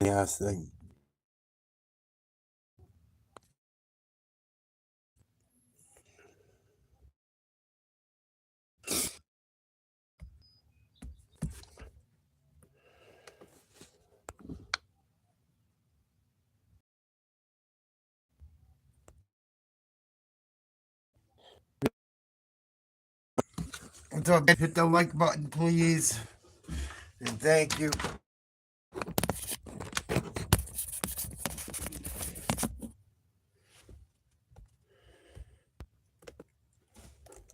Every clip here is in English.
ass thing. What's up? Hit the like button, please. And thank you.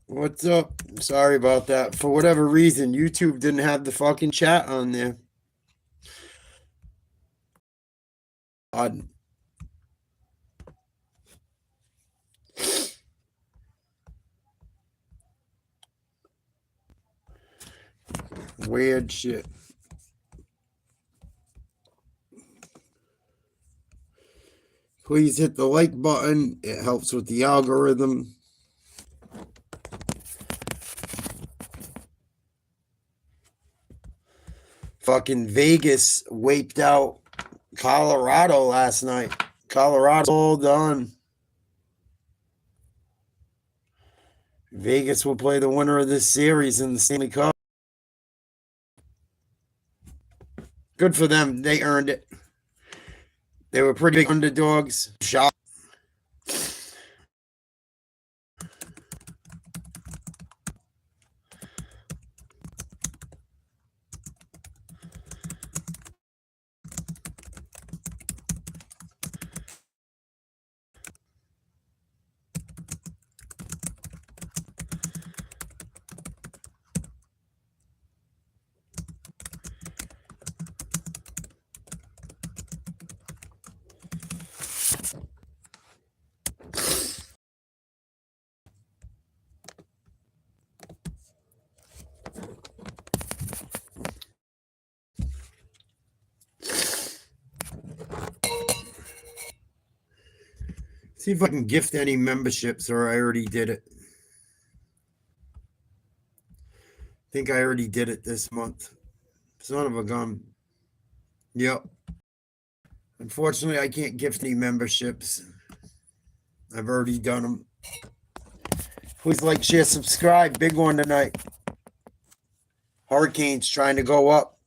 What's up? Sorry about that. For whatever reason, YouTube didn't have the fucking chat on there. Odd. Weird shit. Please hit the like button. It helps with the algorithm. Fucking Vegas wiped out Colorado last night. Colorado all done. Vegas will play the winner of this series in the Stanley Cup. Good for them. They earned it. They were pretty big underdogs. Shocked. See if I can gift any memberships, or I already did it. I think I already did it this month. Son of a gun. Yep. Unfortunately, I can't gift any memberships. I've already done them. Please like, share, subscribe. Big one tonight. Hurricanes trying to go up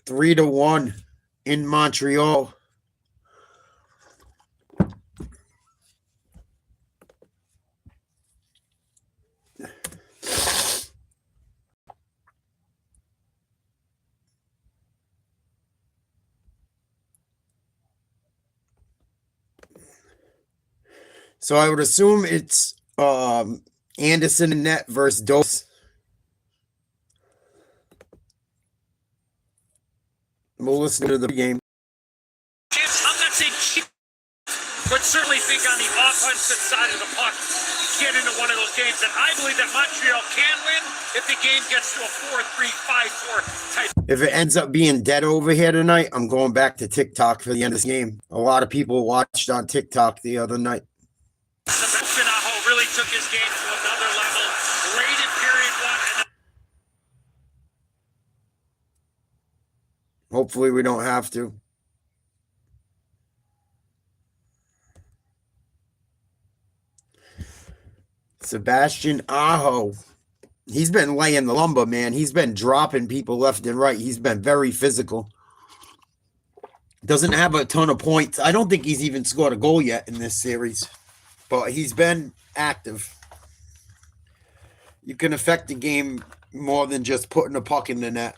3-1 in Montreal. So I would assume it's Anderson and net versus Dose. We'll listen to the game. I'm not saying cheap, but certainly think on the offensive side of the puck, get into one of those games. And I believe that Montreal can win if the game gets to a 4-3, 5-4 type. If it ends up being dead over here tonight, I'm going back to TikTok for the end of this game. A lot of people watched on TikTok the other night. Aho really took his game to another level. Late in period one. Hopefully we don't have to. Sebastian Aho. He's been laying the lumber, man. He's been dropping people left and right. He's been very physical. Doesn't have a ton of points. I don't think he's even scored a goal yet in this series. But he's been active. You can affect the game more than just putting a puck in the net.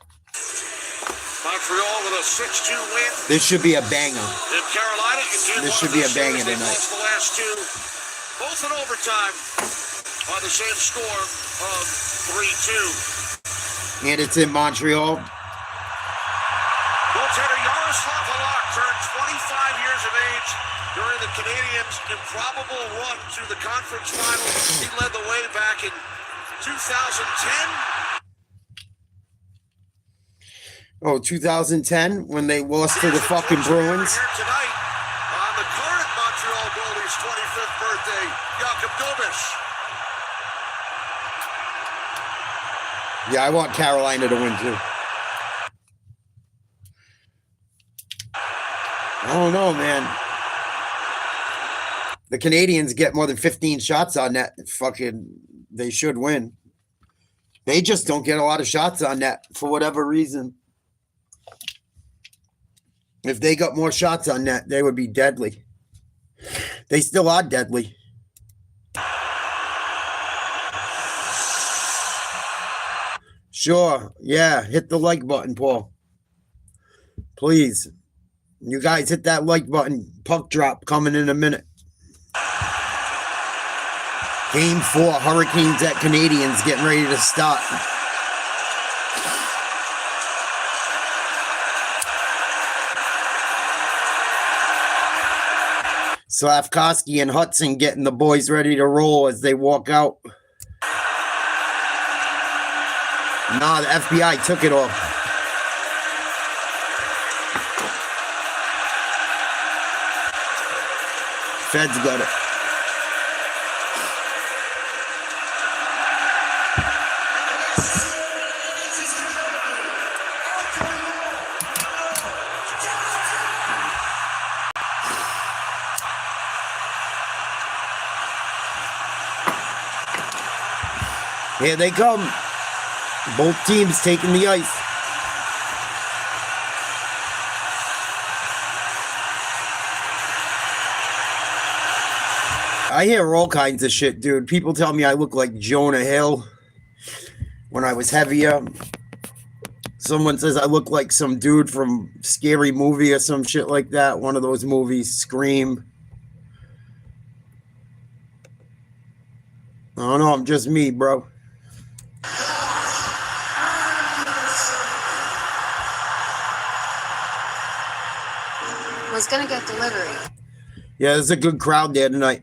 Montreal with a 6-2 win. This should be a banger. In Carolina, this should be a banger tonight. Lost the last two, both in overtime, on the same score of 3-2. And it's in Montreal. Goaltender Yaroslav Halak turned 25 years of age during the Canadiens' improbable run to the conference final. He led the way back in 2010. Oh, 2010 when they lost to the fucking Bruins. Here tonight on the current Montreal goalie's 25th birthday, Jakub Dobeš. Yeah, I want Carolina to win too. don't know, man. The Canadiens get more than 15 shots on net. Fucking, they should win. They just don't get a lot of shots on net for whatever reason. If they got more shots on net, they would be deadly. They still are deadly. Sure. Yeah. Hit the like button, Paul. Please. You guys hit that like button. Puck drop coming in a minute. Game 4, Hurricanes at Canadiens getting ready to start. Slavkovsky and Hudson getting the boys ready to roll as they walk out. Nah, the FBI took it off. Feds got it. Here they come. Both teams taking the ice. I hear all kinds of shit, dude. People tell me I look like Jonah Hill when I was heavier. Someone says I look like some dude from Scary Movie or some shit like that. One of those movies, Scream. I don't know. I'm just me, bro. Was gonna get delivery. Yeah, there's a good crowd there tonight.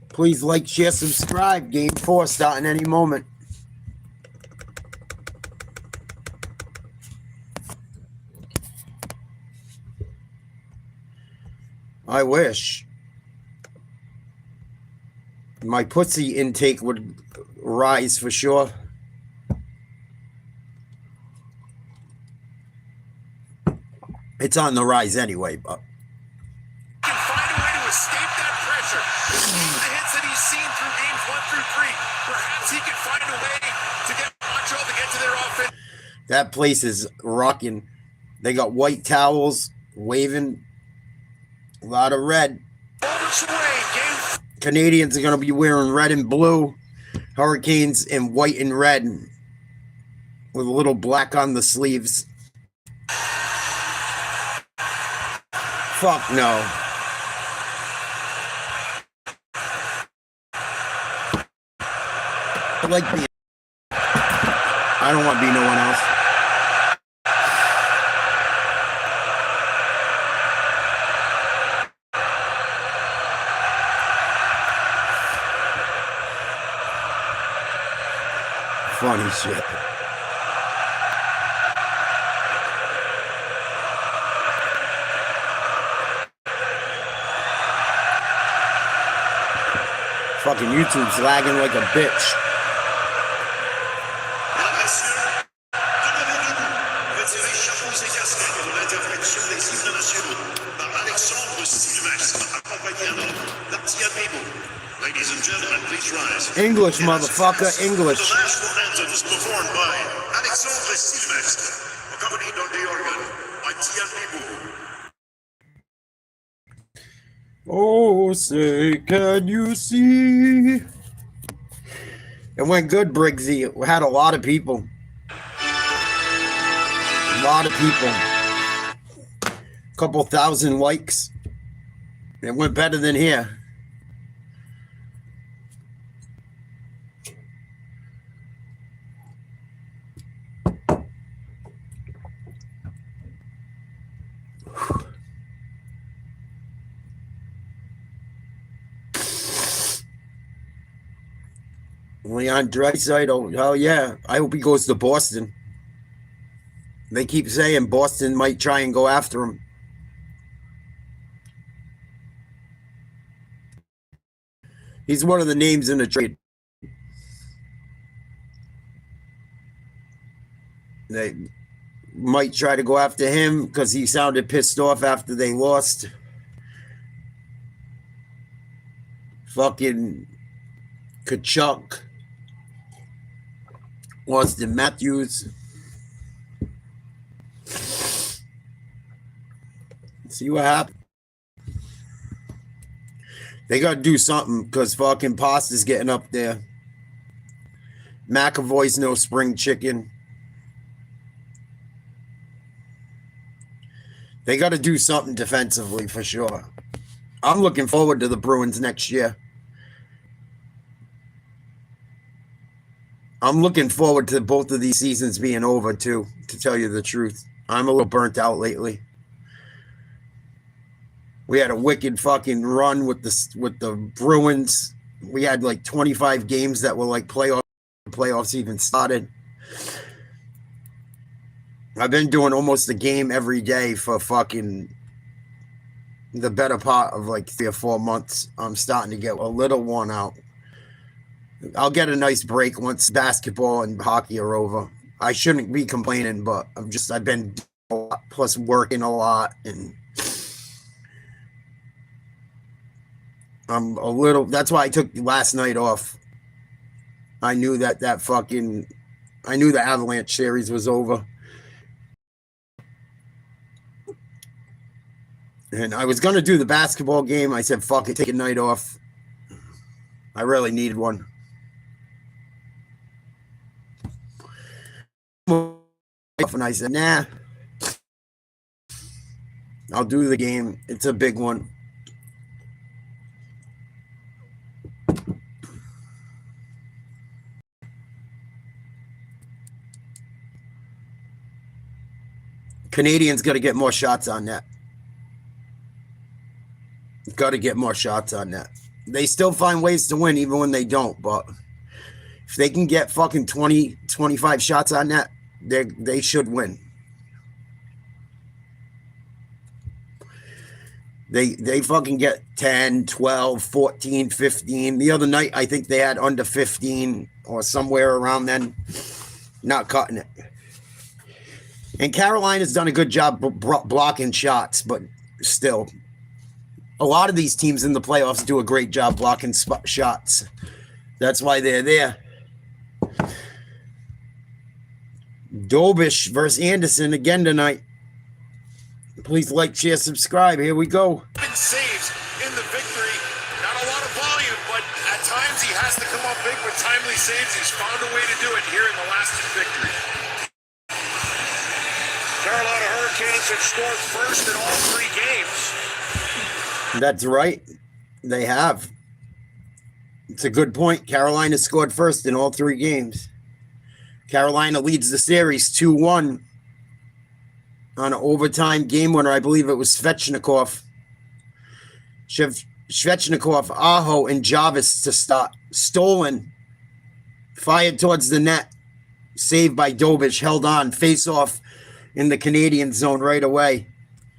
Please like, share, subscribe. Game 4 starting any moment. I wish my pussy intake would rise for sure. It's on the rise anyway, but He can find a way to escape that pressure. The hits that he's seen through games 1 through 3. Perhaps he can find a way to get Montreal to get to their offense. that place is rocking. They got white towels waving. A lot of red. Canadiens are going to be wearing red and blue. Hurricanes in white and red with a little black on the sleeves. Fuck no. I like being... I don't want to be no one else. Funny shit. Fucking YouTube's lagging like a bitch. Ladies and gentlemen, please rise. English, motherfucker, English. The national anthem is performed by Alexandre Sylvestre, accompanied on the organ by Tian Pibou. Oh, say, can you see? It went good, Briggsy. It had a lot of people. A lot of people. A couple thousand likes. It went better than here. Leon Draisaitl, hell yeah. I hope he goes to Boston. They keep saying Boston might try and go after him. He's one of the names in the trade. They might try to go after him because he sounded pissed off after they lost. Fucking Kachuk. Austin Matthews. See what happens. They got to do something because fucking Pasta's getting up there. McAvoy's no spring chicken. They got to do something defensively for sure. I'm looking forward to the Bruins next year. I'm looking forward to both of these seasons being over too, to tell you the truth. I'm a little burnt out lately. We had a wicked fucking run with the Bruins. We had like 25 games that were like playoffs even started. I've been doing almost a game every day for fucking the better part of like 3 or 4 months. I'm starting to get a little worn out. I'll get a nice break once basketball and hockey are over. I shouldn't be complaining, but I've been a lot, plus working a lot, and I'm a little. That's why I took last night off. I knew that I knew the Avalanche series was over. And I was going to do the basketball game. I said, fuck it, take a night off. I really needed one. And I said, nah. I'll do the game. It's a big one. Canadiens got to get more shots on net. Got to get more shots on net. They still find ways to win even when they don't, but if they can get fucking 20, 25 shots on net, they should win. They fucking get 10, 12, 14, 15. The other night, I think they had under 15 or somewhere around then. Not cutting it. And Carolina's done a good job blocking shots, but still, a lot of these teams in the playoffs do a great job blocking shots. That's why they're there. Dobish versus Anderson again tonight. Please like, share, subscribe. Here we go. Saves in the victory. Not a lot of volume, but at times he has to come up big with timely saves. He's found a way to do it here in the last victory. Carolina Hurricanes have scored first in all 3 games. That's right. They have. It's a good point. Carolina scored first in all 3 games. Carolina leads the series 2-1 on an overtime game winner. I believe it was Svechnikov. Svechnikov, Aho, and Jarvis to start. Stolen. Fired towards the net. Saved by Dobish. Held on. Face off in the Canadian zone right away.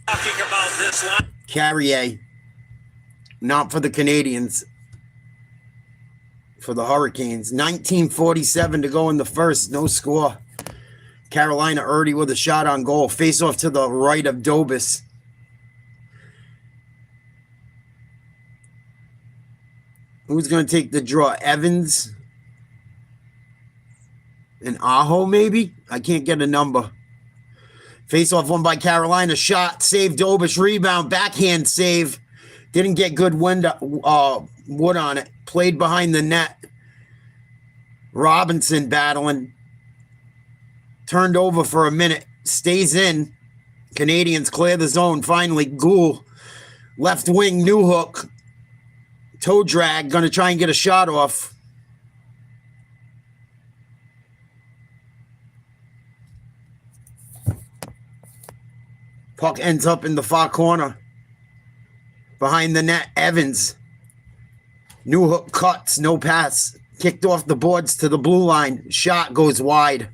Talking about this line. Carrier. Not for the Canadiens. For the Hurricanes. 19:47 to go in the first. No score. Carolina already with a shot on goal. Face off to the right of Dobis. Who's going to take the draw? Evans? And Aho maybe? I can't get a number. Face off one by Carolina. Shot. Save Dobis. Rebound. Backhand save. Didn't get good wood on it. Played behind the net. Robinson battling. Turned over for a minute. Stays in. Canadiens clear the zone. Finally, Gould. Left wing, New Hook. Toe drag. Going to try and get a shot off. Puck ends up in the far corner. Behind the net, Evans. New Hook cuts, no pass. Kicked off the boards to the blue line. Shot goes wide.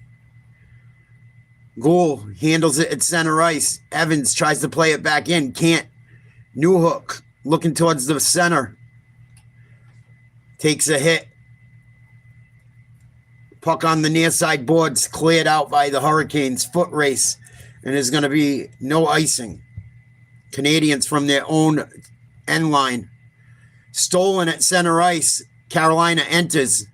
Gould handles it at center ice. Evans tries to play it back in. Can't. New Hook looking towards the center. takes a hit. Puck on the near side boards, cleared out by the Hurricanes. Foot race, and there's going to be no icing. Canadiens from their own end line. Stolen at center ice. Carolina enters.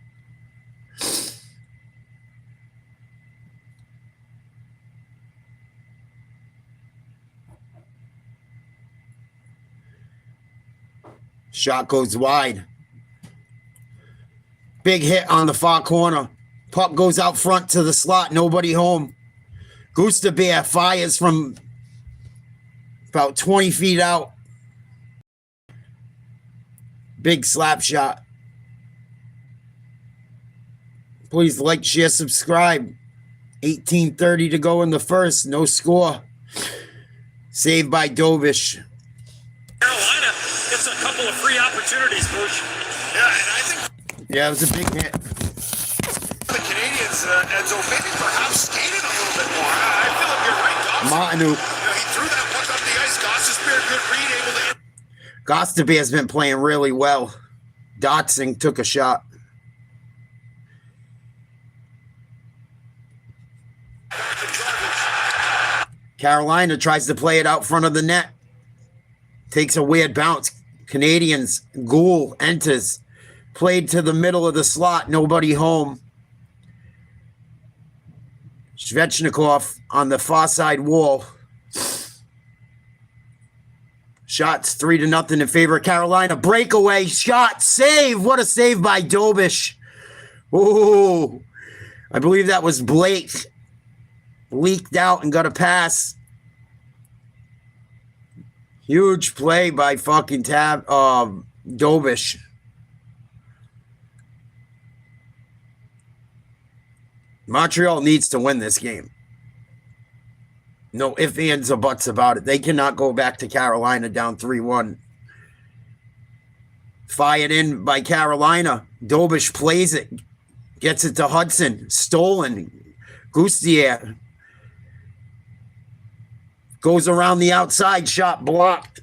Shot goes wide. Big hit on the far corner. Puck goes out front to the slot. Nobody home. Gustav Bear fires from about 20 feet out. Big slap shot. Please like, share, subscribe. 18:30 to go in the first. No score. Saved by Dobish. Carolina gets a couple of free opportunities, Bush. Yeah, and I think Yeah, it was a big hit. the Canadiens, Enzo, maybe perhaps skated a little bit more. I feel like you're right, Goss. Martinu. He threw that puck up the ice. Goss has been a good read, able to... Gustav has been playing really well. Dotsing took a shot. Carolina tries to play it out front of the net. Takes a weird bounce. Canadiens, Gould enters. Played to the middle of the slot. Nobody home. Svechnikov on the far side wall. Shots 3-0 in favor of Carolina. Breakaway shot. Save. What a save by Dobish. Ooh. I believe that was Blake. Leaked out and got a pass. Huge play by fucking Dobish. Montreal needs to win this game. No ifs, ands, or buts about it. They cannot go back to Carolina down 3-1. Fired in by Carolina. Dobish plays it. Gets it to Hudson. Stolen. Goustier. Goes around the outside. Shot blocked.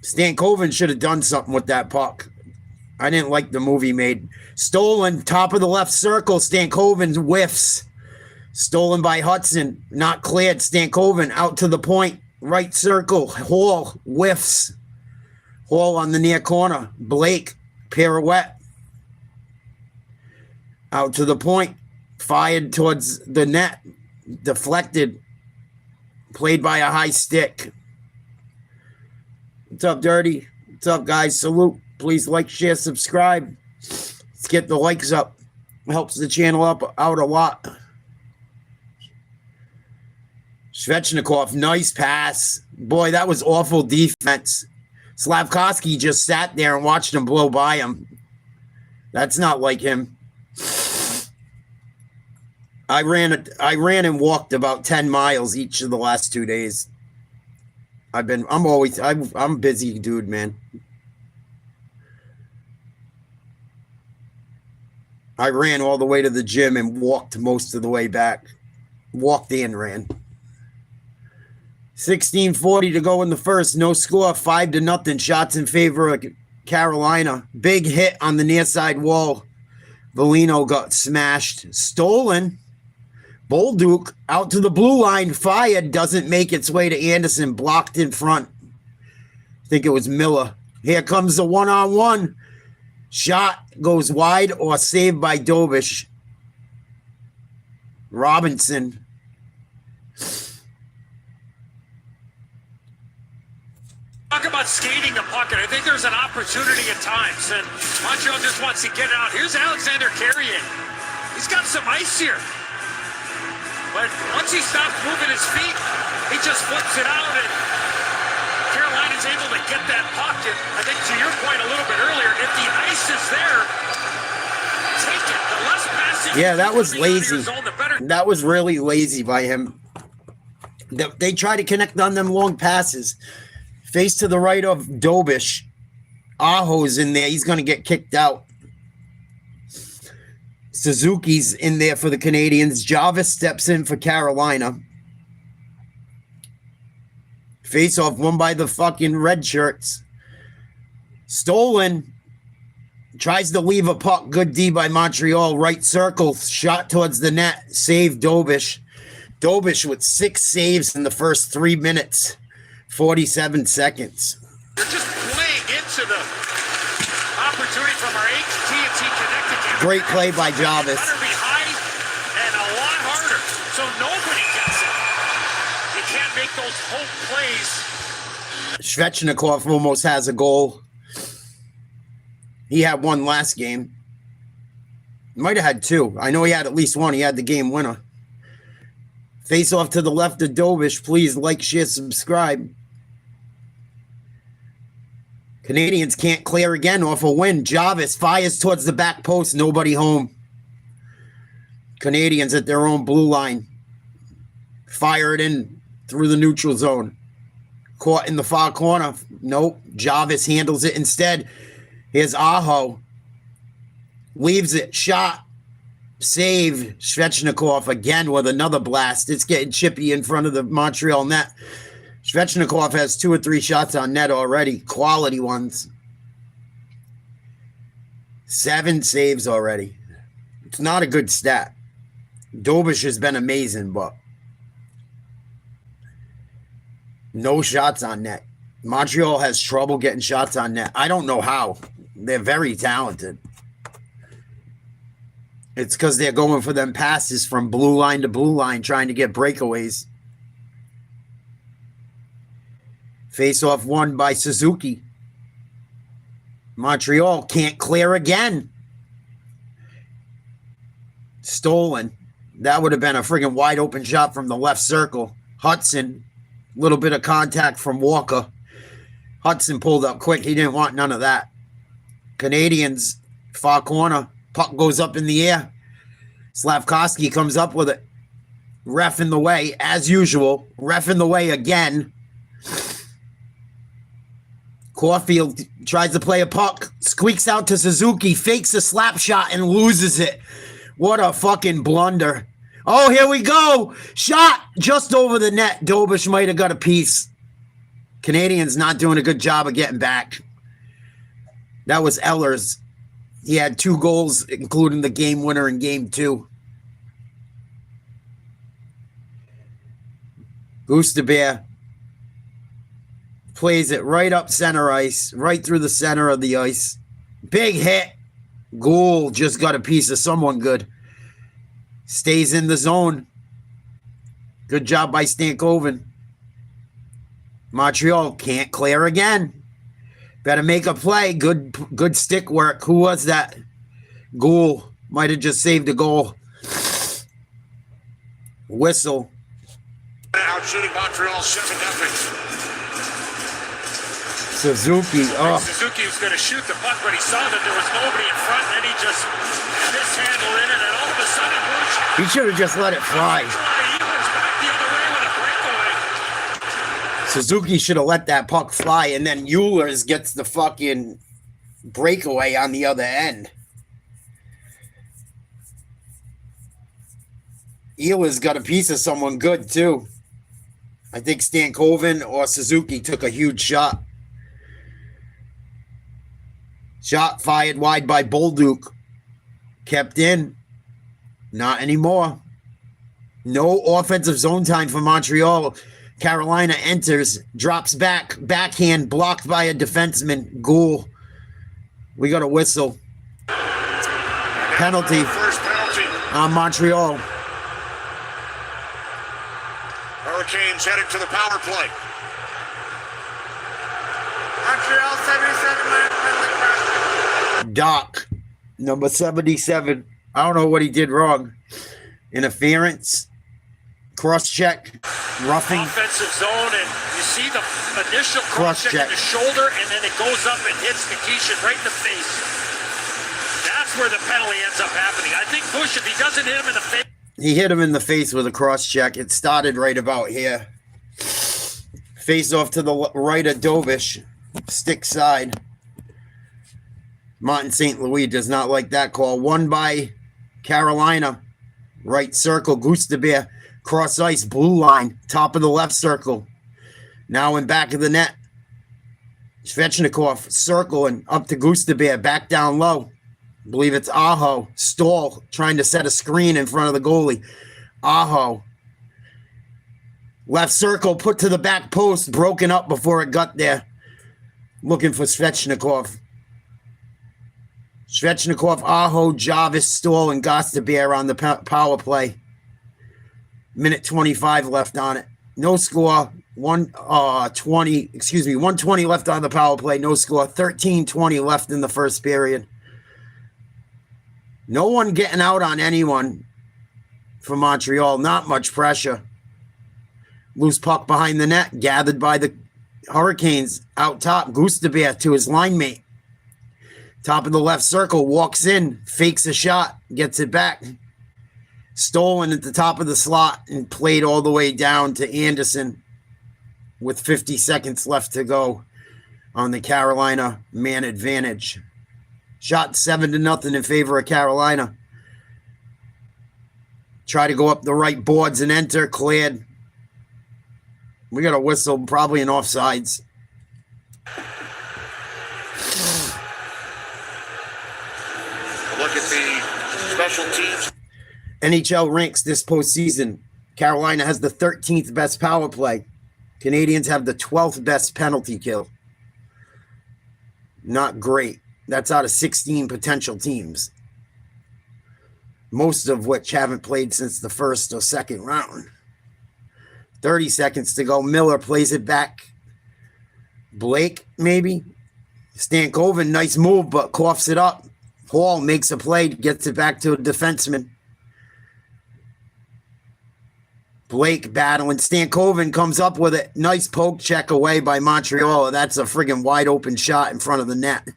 Stankoven should have done something with that puck. I didn't like the move he made. Stolen, top of the left circle. Stankoven whiffs. Stolen by Hudson. Not cleared. Stankoven out to the point. Right circle. Hall whiffs. Hall on the near corner. Blake, pirouette. Out to the point. Fired towards the net. Deflected. Played by a high stick. What's up, Dirty? What's up, guys? Salute. Please like, share, subscribe. Let's get the likes up. It helps the channel out a lot. Svechnikov, nice pass. Boy, that was awful defense. Slavkovsky just sat there and watched him blow by him. That's not like him. I ran and walked about 10 miles each of the last 2 days. I'm a busy dude, man. I ran all the way to the gym and walked most of the way back. Walked and ran. 16:40 to go in the first. No score. 5-0. Shots in favor of Carolina. Big hit on the near side wall. Velino got smashed. Stolen. Bolduc out to the blue line. Fired. Doesn't make its way to Anderson. Blocked in front. I think it was Miller. Here comes the one-on-one. Shot goes wide or saved by Dobish. Robinson. Talk about skating the puck, and I think there's an opportunity at times, and Montreal just wants to get it out. Here's Alexander Carrier. He's got some ice here. But once he stops moving his feet, he just flips it out, and Carolina's able to get that puck. And I think to your point a little bit earlier, if the ice is there, take it. The less passing. Yeah, that was lazy. Zone, the better. That was really lazy by him. They try to connect on them long passes. Face to the right of Dobish. Aho's in there. He's going to get kicked out. Suzuki's in there for the Canadiens. Jarvis steps in for Carolina. Face off won by the fucking red shirts. Stolen. Tries to leave a puck. Good D by Montreal. Right circle. Shot towards the net. Save Dobish. Dobish with 6 saves in the first 3 minutes. 47 seconds. You're just playing into the opportunity from our AT&T Connected game. Great play by Jarvis. Better be high and a lot harder, so nobody gets it. You can't make those hope plays. Svechnikov almost has a goal. He had one last game. Might have had 2. I know he had at least 1. He had the game winner. Face off to the left of Dobish. Please like, share, subscribe. Canadians can't clear again off a win. Jarvis fires towards the back post. Nobody home. Canadians at their own blue line. Fire it in through the neutral zone. Caught in the far corner. Nope. Jarvis handles it instead. Here's Aho. Leaves it. Shot. Save. Svechnikov again with another blast. It's getting chippy in front of the Montreal net. Svechnikov has 2 or 3 shots on net already. Quality ones. 7 saves already. It's not a good stat. Dobish has been amazing, but no shots on net. Montreal has trouble getting shots on net. I don't know how. They're very talented. It's because they're going for them passes from blue line to blue line, trying to get breakaways. Face-off won by Suzuki. Montreal can't clear again. Stolen. That would have been a friggin' wide open shot from the left circle. Hudson. Little bit of contact from Walker. Hudson pulled up quick. He didn't want none of that. Canadians, far corner. Puck goes up in the air. Slavkovsky comes up with it. Ref in the way, as usual. Ref in the way again. Caulfield tries to play a puck. Squeaks out to Suzuki. Fakes a slap shot and loses it. What a fucking blunder. Oh, here we go. Shot just over the net. Dobish might have got a piece. Canadians not doing a good job of getting back. That was Ehlers. He had 2 goals, including the game winner in game 2. Gustave plays it right up center ice, right through the center of the ice. Big hit. Goal just got a piece of someone good. Stays in the zone. Good job by Stankoven. Montreal can't clear again. Better make a play. Good stick work. Who was that? Goal. Might have just saved a goal. Whistle. Out shooting Montreal 7-0. Suzuki. Oh. Suzuki was going to shoot the puck, but he saw that there was nobody in front, and then he just mishandled it, and then all of a sudden, He should have just let it fly. he was back the other way with a breakaway. Suzuki should have let that puck fly, and then Ehlers gets the fucking breakaway on the other end. Ehlers got a piece of someone good, too. I think Stankoven or Suzuki took a huge shot. Shot fired wide by Bolduc. Kept in. Not anymore. No offensive zone time for Montreal. Carolina enters, drops back, backhand, blocked by a defenseman. Goal. We got a whistle. Penalty. First penalty. On Montreal. Hurricanes heading to the power play. Montreal 77 minutes penalty cross. Doc, number 77. I don't know what he did wrong. Interference, cross-check, roughing. Offensive zone, and you see the initial Cross-check. cross-check in the shoulder, and then it goes up and hits Nikishin right in the face. That's where the penalty ends up happening. I think Bush, if he doesn't hit him in the face. He hit him in the face with a cross-check. It started right about here. Face off to the right of Dobish. Stick side. Martin St. Louis does not like that call. Won by Carolina. Right circle. Gustave. Cross ice. Blue line. Top of the left circle. Now in back of the net. Svechnikov circling up to Gustavia, back down low. I believe it's Aho. Stahl trying to set a screen in front of the goalie. Aho. Left circle put to the back post, broken up before it got there. Looking for Svechnikov. Svechnikov, Aho, Jarvis, Stahl, and Gustavia on the power play. Minute 25 left on it. No score. 120 left on the power play. No score. 13-20 left in the first period. No one getting out on anyone for Montreal. Not much pressure. Loose puck behind the net. Gathered by the Hurricanes. Out top. Gustavia to his line mate. Top of the left circle. Walks in. Fakes a shot. Gets it back. Stolen at the top of the slot and played all the way down to Anderson with 50 seconds left to go on the Carolina man advantage. Shot 7-0 in favor of Carolina. Try to go up the right boards and enter. Cleared. We got a whistle, probably an offsides. Look at the special teams. NHL ranks this postseason. Carolina has the 13th best power play. Canadiens have the 12th best penalty kill. Not great. That's out of 16 potential teams. Most of which haven't played since the first or second round. 30 seconds to go. Miller plays it back. Blake, maybe. Stankoven, nice move, but coughs it up. Hall makes a play, gets it back to a defenseman. Blake battling. Stankoven comes up with it. Nice poke check away by Montreal. That's a friggin' wide open shot in front of the net.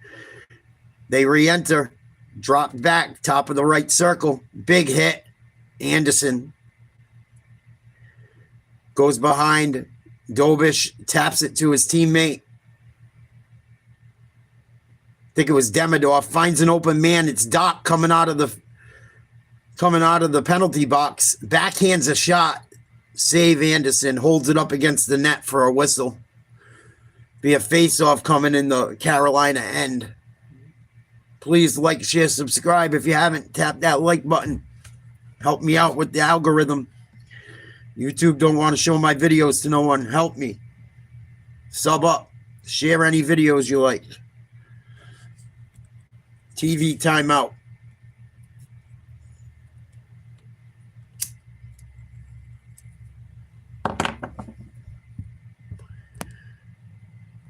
They re-enter. Dropped back. Top of the right circle. Big hit. Anderson goes behind. Dobish taps it to his teammate. I think it was Demidov. Finds an open man. It's Doc coming out of the penalty box. Backhands a shot. Save Anderson. Holds it up against the net for a whistle. Be a face-off coming in the Carolina end. Please like, share, subscribe. If you haven't, tap that like button. Help me out with the algorithm. YouTube don't want to show my videos to no one. Help me. Sub up. Share any videos you like. TV timeout.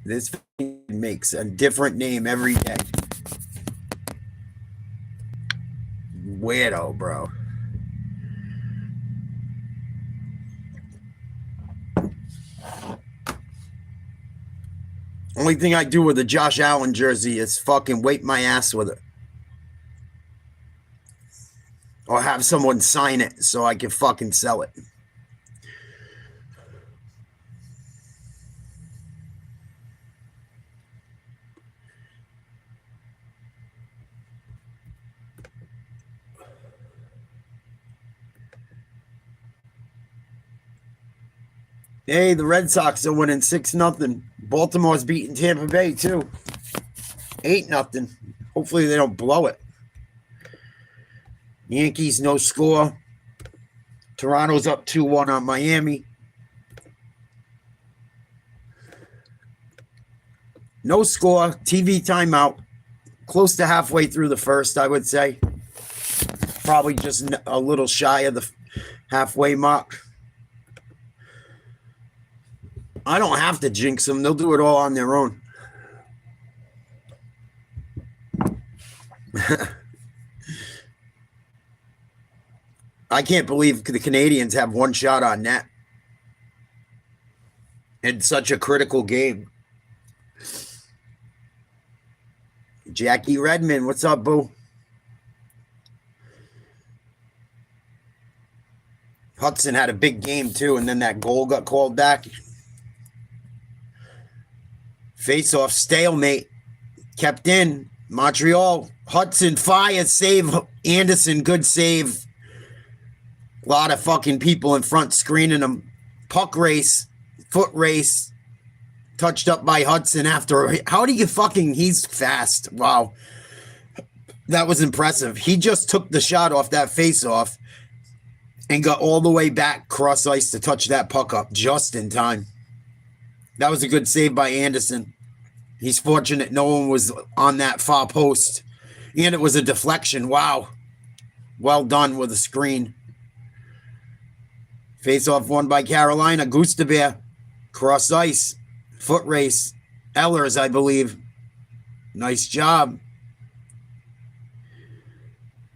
This makes a different name every day. Weirdo, bro. Only thing I do with a Josh Allen jersey is fucking wipe my ass with it. Or have someone sign it so I can fucking sell it. Hey, the Red Sox are winning 6-0. Baltimore's beating Tampa Bay too. 8-0. Hopefully they don't blow it. Yankees, no score. Toronto's up 2-1 on Miami. No score. TV timeout. Close to halfway through the first, I would say. Probably just a little shy of the halfway mark. I don't have to jinx them. They'll do it all on their own. I can't believe the Canadiens have one shot on net in such a critical game. Jackie Redmond, what's up, boo? Hudson had a big game, too, and then that goal got called back. Face-off stalemate. Kept in. Montreal. Hudson fires. Save. Anderson. Good save. A lot of fucking people in front screening him. Puck race. Foot race. touched up by Hudson after. How do you fucking, he's fast. Wow. That was impressive. He just took the shot off that face-off and got all the way back cross ice to touch that puck up just in time. That was a good save by Anderson. He's fortunate no one was on that far post. And it was a deflection. Wow. Well done with a screen. Face-off won by Carolina. Gustavert. Cross ice. Foot race. Ehlers, I believe. Nice job.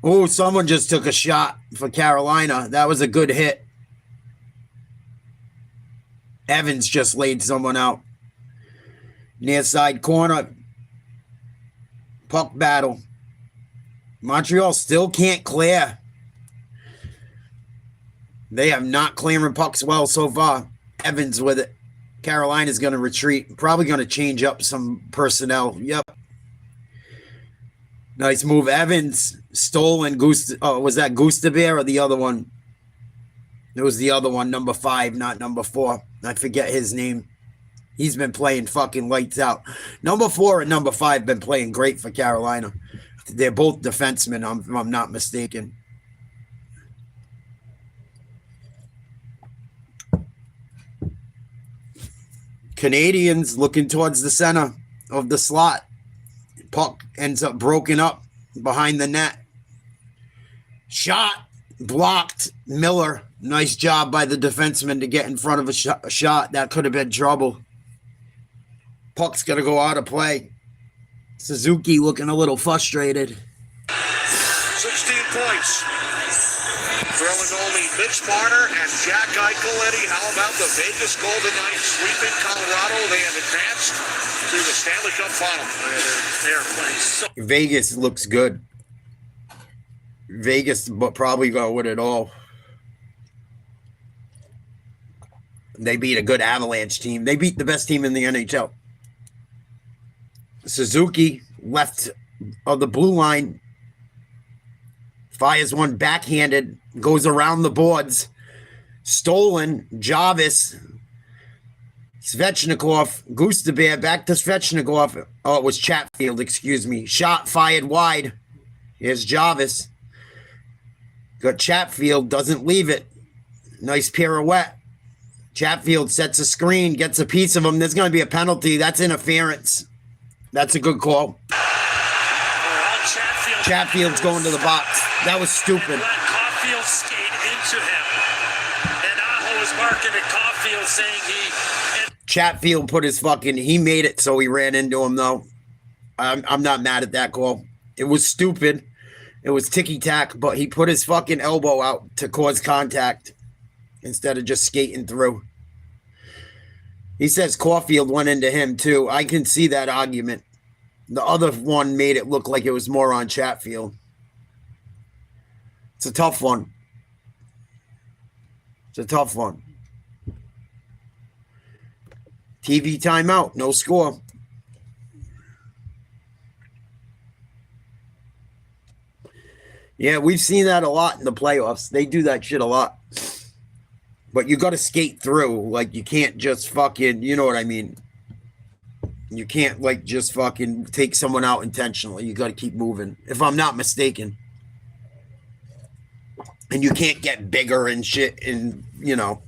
Oh, someone just took a shot for Carolina. That was a good hit. Evans just laid someone out. Near side corner. Puck battle. Montreal still can't clear. They have not clearing pucks well so far. Evans with it. Carolina's going to retreat. Probably going to change up some personnel. Yep. Nice move. Evans stolen. Was that Gustavert or the other one? It was the other one, number 5, not number 4. I forget his name. He's been playing fucking lights out. Number 4 and number 5 been playing great for Carolina. They're both defensemen, if I'm not mistaken. Canadiens looking towards the center of the slot. Puck ends up broken up behind the net. Shot blocked. Miller. Nice job by the defenseman to get in front of a shot. That could have been trouble. Puck's going to go out of play. Suzuki looking a little frustrated. 16 points. Throwing only Mitch Marner and Jack Eichel. Eddie, how about the Vegas Golden Knights sweeping Colorado? They have advanced to the Stanley Cup Final. They're playing so. Vegas looks good. Vegas, but probably going to win it all. They beat a good Avalanche team. They beat the best team in the NHL. Suzuki, left of the blue line, fires one backhanded, goes around the boards. Stolen, Jarvis, Svechnikov, Gustavert, back to Svechnikov. Oh, it was Chatfield, excuse me. Shot fired wide. Here's Jarvis. Got Chatfield, doesn't leave it. Nice pirouette. Chatfield sets a screen, gets a piece of him. There's going to be a penalty. That's interference. That's a good call. Chatfield's going to the box. That was stupid. Let Caulfield skate into him. And Aho was barking at Caulfield saying Chatfield put his fucking, he made it so he ran into him though. I'm not mad at that call. It was stupid. It was ticky-tack, but he put his fucking elbow out to cause contact instead of just skating through. He says Caulfield went into him too. I can see that argument. The other one made it look like it was more on Chatfield. It's a tough one. It's a tough one. TV timeout. No score. Yeah, we've seen that a lot in the playoffs. They do that shit a lot. But you got to skate through. Like, you can't just fucking, you know what I mean? You can't, like, just fucking take someone out intentionally. You got to keep moving, if I'm not mistaken. And you can't get bigger and shit. And, you know,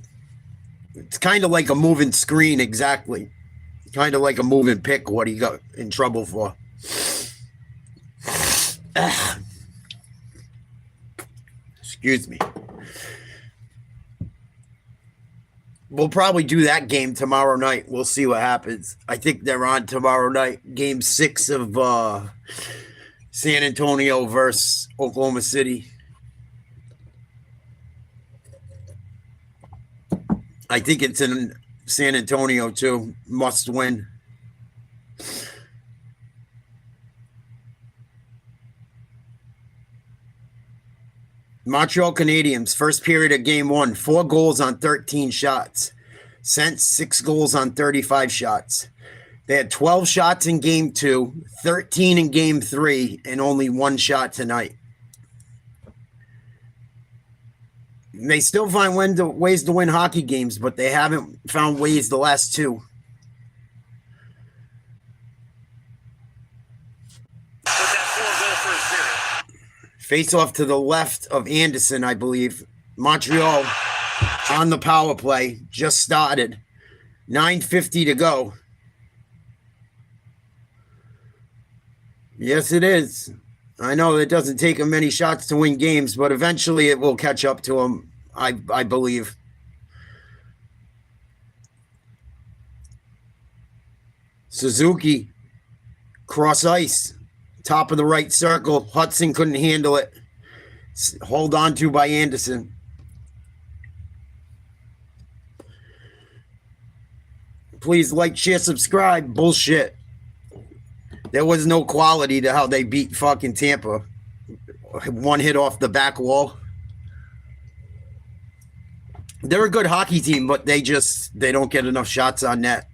it's kind of like a moving screen, exactly. Kind of like a moving pick, what he got in trouble for. Excuse me. We'll probably do that game tomorrow night. We'll see what happens. I think they're on tomorrow night. Game 6 of San Antonio versus Oklahoma City. I think it's in San Antonio too. Must win. Montreal Canadiens, first period of game 1, 4 goals on 13 shots. Sent 6 goals on 35 shots. They had 12 shots in game 2, 13 in game 3, and only 1 shot tonight. They still find ways to win hockey games, but they haven't found ways the last 2. first period. Face off to the left of Anderson, I believe. Montreal on the power play. Just started. 9:50 to go. Yes, it is. I know it doesn't take him many shots to win games, but eventually it will catch up to him, I believe. Suzuki, cross ice, top of the right circle. Hudson couldn't handle it. Hold on to by Anderson. Please like, share, subscribe. Bullshit. There was no quality to how they beat fucking Tampa. One hit off the back wall. They're a good hockey team, but they don't get enough shots on net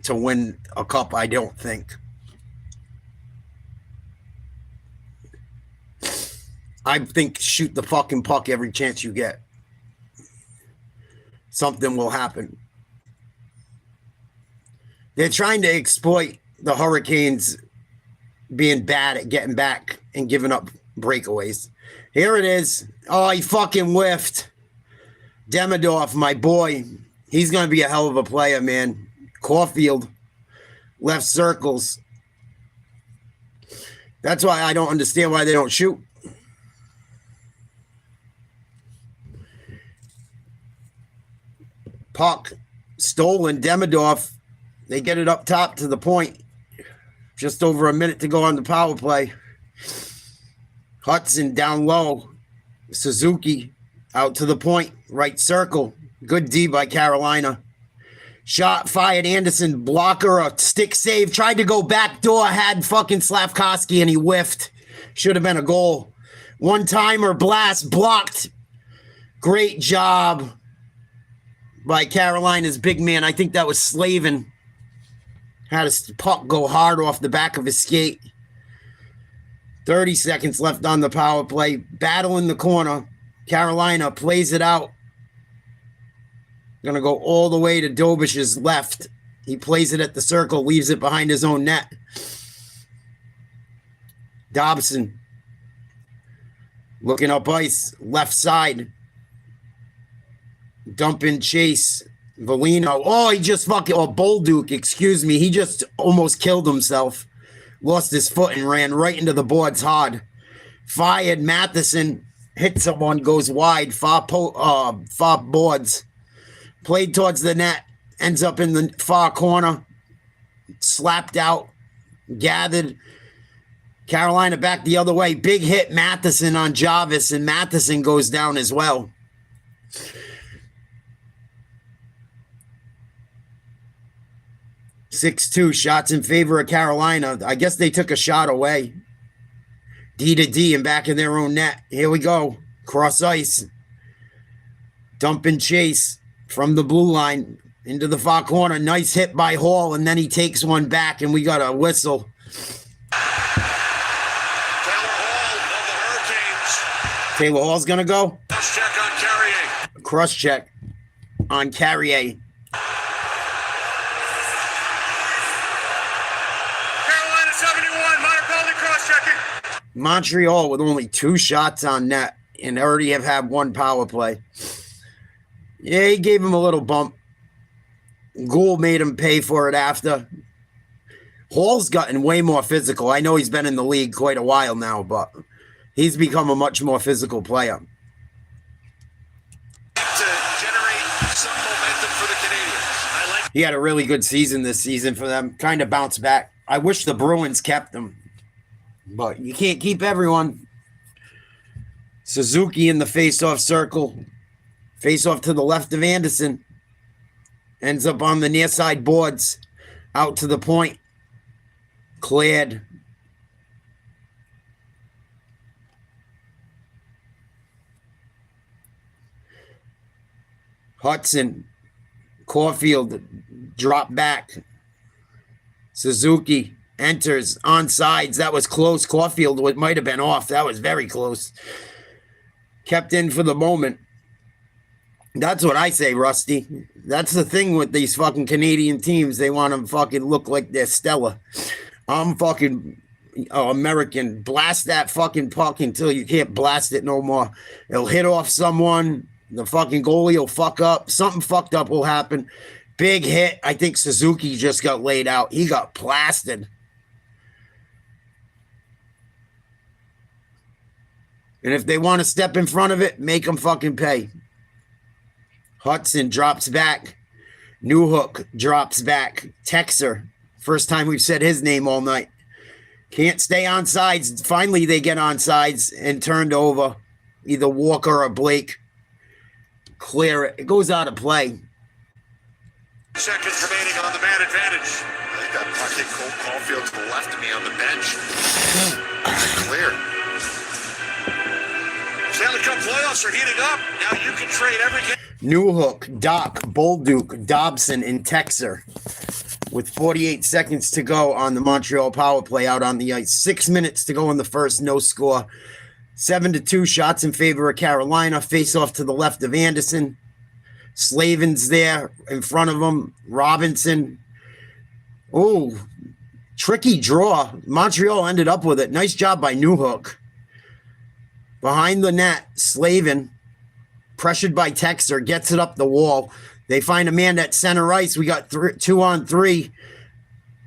to win a cup, I don't think. I think shoot the fucking puck every chance you get. Something will happen. They're trying to exploit the Hurricanes being bad at getting back and giving up breakaways. Here it is. Oh, he fucking whiffed. Demidov, my boy. He's going to be a hell of a player, man. Caulfield, left circles. That's why I don't understand why they don't shoot. Puck stolen. Demidov. They get it up top to the point. Just over a minute to go on the power play. Hudson down low. Suzuki out to the point. Right circle. Good D by Carolina. Shot fired. Anderson. Blocker. A stick save. Tried to go back door. Had fucking Slavkovsky and he whiffed. Should have been a goal. One-timer blast. Blocked. Great job by Carolina's big man. I think that was Slavin. Had a puck go hard off the back of his skate. 30 seconds left on the power play. Battle in the corner. Carolina plays it out. Going to go all the way to Dobish's left. He plays it at the circle, leaves it behind his own net. Dobson looking up ice, left side. Dump in chase. Valino. Oh, he just fucking, Bolduc, excuse me. He just almost killed himself. Lost his foot and ran right into the boards hard. Fired. Matheson hit someone, goes wide. Far boards. Played towards the net. Ends up in the far corner. Slapped out. Gathered. Carolina back the other way. Big hit Matheson on Jarvis, and Matheson goes down as well. Six-2 shots in favor of Carolina. I guess they took a shot away. D to D and back in their own net. Here we go. Cross ice. Dump and chase from the blue line into the far corner. Nice hit by Hall, and then he takes one back, and we got a whistle. Taylor Hall's going to go. Cross-check on Carrier. Cross-check on Carrier. Carolina 71, minor penalty cross-checking. Montreal with only 2 shots on net and already have had 1 power play. Yeah, he gave him a little bump. Gould made him pay for it after. Hall's gotten way more physical. I know he's been in the league quite a while now, but he's become a much more physical player. To generate some momentum for the Canadiens. He had a really good season this season for them. Kind of bounced back. I wish the Bruins kept him, but you can't keep everyone. Suzuki in the face-off circle. Face-off to the left of Anderson. Ends up on the near side boards. Out to the point. Cleared. Hudson. Caulfield. Drop back. Suzuki enters on sides. That was close. Caulfield might have been off. That was very close. Kept in for the moment. That's what I say, Rusty. That's the thing with these fucking Canadian teams. They want to fucking look like they're stellar. I'm fucking American, blast that fucking puck until you can't blast it no more. It'll hit off someone. The fucking goalie will fuck up. Something fucked up will happen. Big hit. I think Suzuki just got laid out. He got blasted. And if they want to step in front of it, make them fucking pay. Hudson drops back. Newhook drops back. Texer. First time we've said his name all night. Can't stay on sides. Finally, they get on sides and turned over. Either Walker or Blake. Clear it. It goes out of play. Seconds remaining on the man advantage. I think that puck hit Cole Caulfield to the left of me on the bench. Clear. Stanley Cup playoffs are heating up. Now you can trade every game. Newhook, Doc, Bolduc, Dobson, and Texer. With 48 seconds to go on the Montreal power play out on the ice. 6 minutes to go in the first, no score. 7-2 shots in favor of Carolina. Face off to the left of Anderson. Slavin's there in front of him. Robinson. Oh, tricky draw. Montreal ended up with it. Nice job by Newhook. Behind the net, Slavin, pressured by Texer, gets it up the wall. They find a man at center ice. We got 2-on-3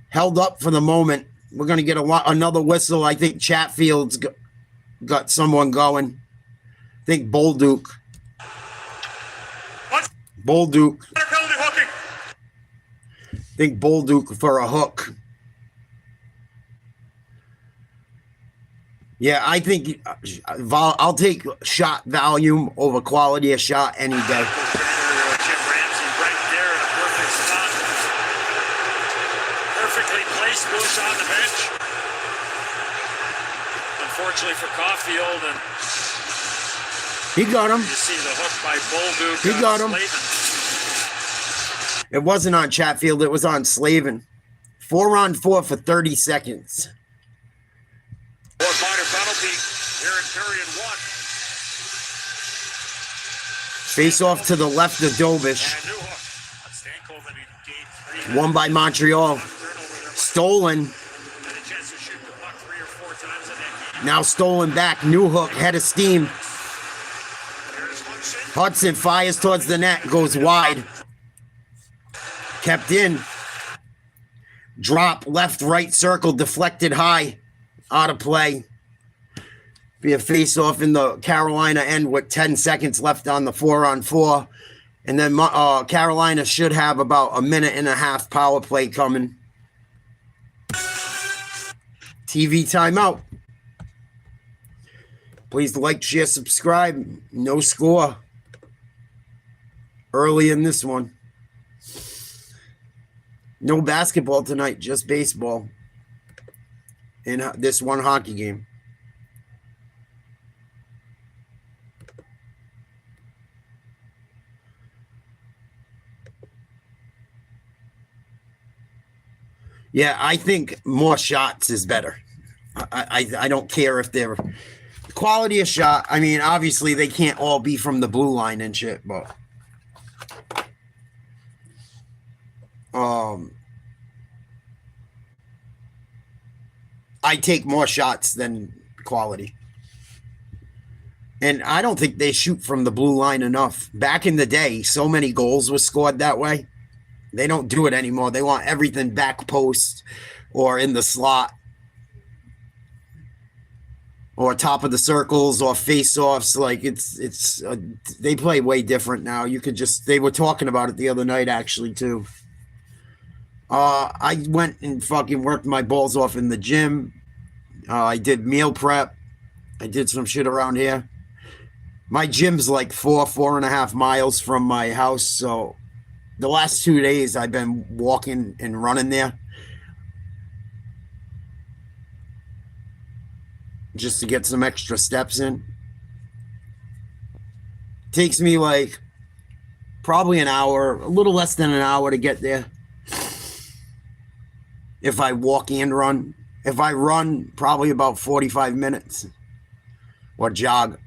held up for the moment. We're going to get another whistle. I think Chatfield's got someone going. I think Bolduc. Bolduc. I think Bolduc for a hook. Yeah, I think I'll take shot volume over quality of shot any day. Jim Ramsey right there in a perfect spot. Perfectly placed, Bush on the bench. Unfortunately for Caulfield, and he got him. you see the hook by Bolduc. He got him. Slavin. It wasn't on Chatfield. It was on Slavin. 4-on-4 for 30 seconds. One minor penalty here in period one. Face off to the left of Dobish. And Newhook. Stankoven in game 3. Won by Montreal. Stolen. Had a chance to shoot the puck 3 or 4 times in that game. Now stolen back. Newhook, head of steam. Here's Hudson. Hudson fires towards the net. Goes wide. Kept in. Drop. Left, right circle. Deflected high. Out of play. Be a face-off in the Carolina end with 10 seconds left on the 4-on-4. And then Carolina should have about a minute and a half power play coming. TV timeout. Please like, share, subscribe. No score. Early in this one. No basketball tonight, just baseball. In this one hockey game. Yeah, I think more shots is better. I don't care if they're quality of shot. I mean, obviously they can't all be from the blue line and shit, but I take more shots than quality. And I don't think they shoot from the blue line enough. Back in the day, so many goals were scored that way. They don't do it anymore. They want everything back post or in the slot or top of the circles or face-offs. Like they play way different now. They were talking about it the other night actually too. I went and fucking worked my balls off in the gym. I did meal prep. I did some shit around here. My gym's like 4.5 miles from my house. So the last 2 days I've been walking and running there just to get some extra steps in. Takes me like probably an hour, a little less than an hour to get there. If I walk and run. If I run, probably about 45 minutes. Or jog.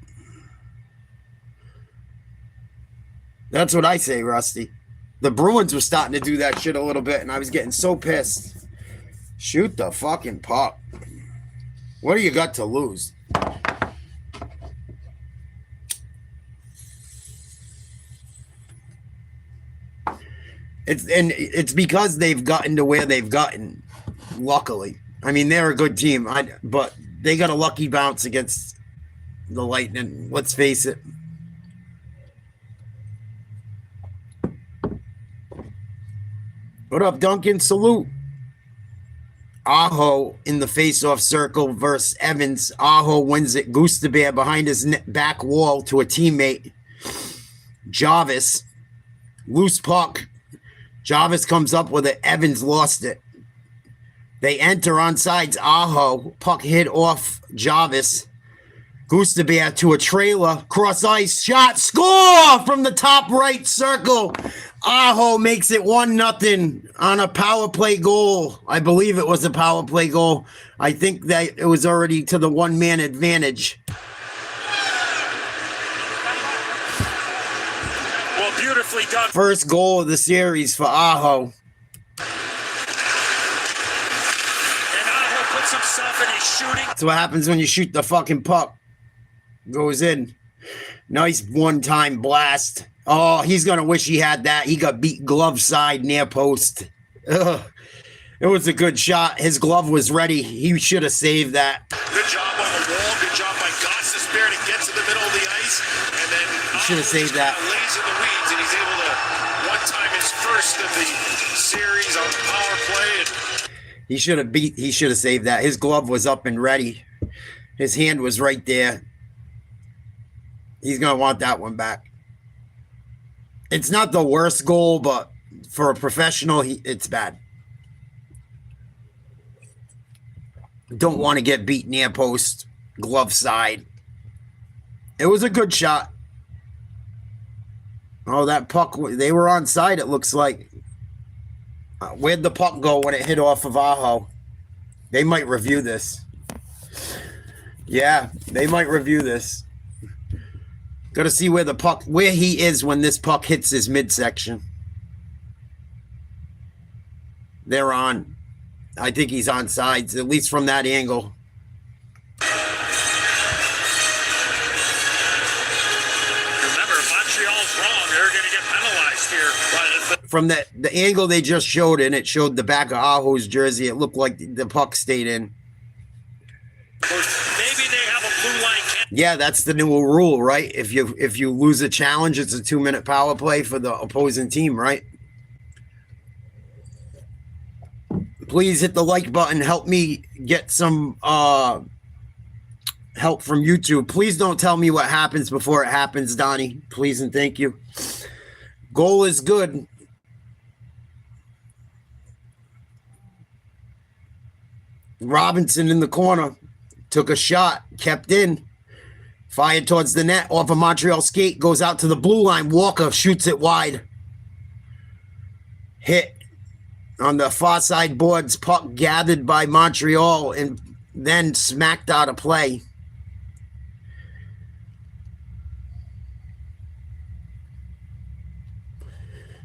That's what I say, Rusty. The Bruins were starting to do that shit a little bit, and I was getting so pissed. Shoot the fucking puck. What do you got to lose? It's because they've gotten to where they've gotten. Luckily, I mean they're a good team. But they got a lucky bounce against the Lightning. Let's face it. What up, Duncan? Salute. Aho in the face-off circle versus Evans. Aho wins it. Goose the Bear behind his back wall to a teammate. Jarvis. Loose puck. Jarvis comes up with it. Evans lost it. They enter on sides. Aho. Puck hit off Jarvis. Goose the Bear to a trailer. Cross ice. Shot. Score from the top right circle. Aho makes it 1-0 on a power play goal. I believe it was a power play goal. I think that it was already to the one-man advantage. Well, beautifully done. First goal of the series for Aho. And Aho puts himself in his shooting. That's what happens when you shoot the fucking puck. Goes in. Nice one-time blast. Oh, he's going to wish he had that. He got beat glove side near post. Ugh. It was a good shot. His glove was ready. He should have saved that. Good job on the wall. Good job by Goss the Spear to get to the middle of the ice. And then He should have saved that. lays in the weeds, and he's able to one-time his first of the series on power play. He should have saved that. His glove was up and ready. His hand was right there. He's going to want that one back. It's not the worst goal, but for a professional, it's bad. Don't want to get beat near post, glove side. It was a good shot. Oh, that puck, they were on side, it looks like. Where'd the puck go when it hit off of Aho? They might review this. Yeah, they might review this. Got to see where he is when this puck hits his midsection. They're on. I think he's on sides, at least from that angle. Remember, Montreal's wrong. They're going to get penalized here. From the angle they just showed, and it showed the back of Aho's jersey, it looked like the puck stayed in. Maybe they have a blue line. Yeah, that's the new rule, right? If you lose a challenge, it's a 2-minute power play for the opposing team, right? Please hit the like button. Help me get some help from YouTube. Please don't tell me what happens before it happens, Donnie. Please and thank you. Goal is good. Robinson in the corner. Took a shot. Kept in. Fired towards the net off a Montreal skate. Goes out to the blue line. Walker shoots it wide. Hit on the far side boards. Puck gathered by Montreal and then smacked out of play.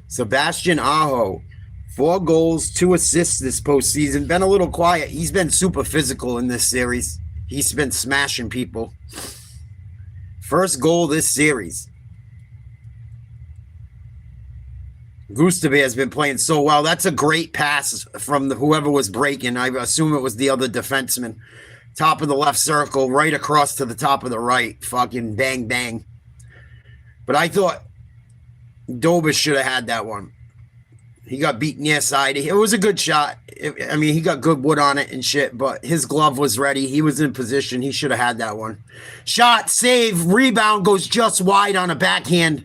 Sebastian Aho. 4 goals, 2 assists this postseason. Been a little quiet. He's been super physical in this series. He's been smashing people. First goal this series. Gustave has been playing so well. That's a great pass from whoever was breaking. I assume it was the other defenseman. Top of the left circle, right across to the top of the right. Fucking bang, bang. But I thought Dobas should have had that one. He got beat near side. It was a good shot. I mean, he got good wood on it and shit, but his glove was ready. He was in position. He should have had that one. Shot, save, rebound, goes just wide on a backhand.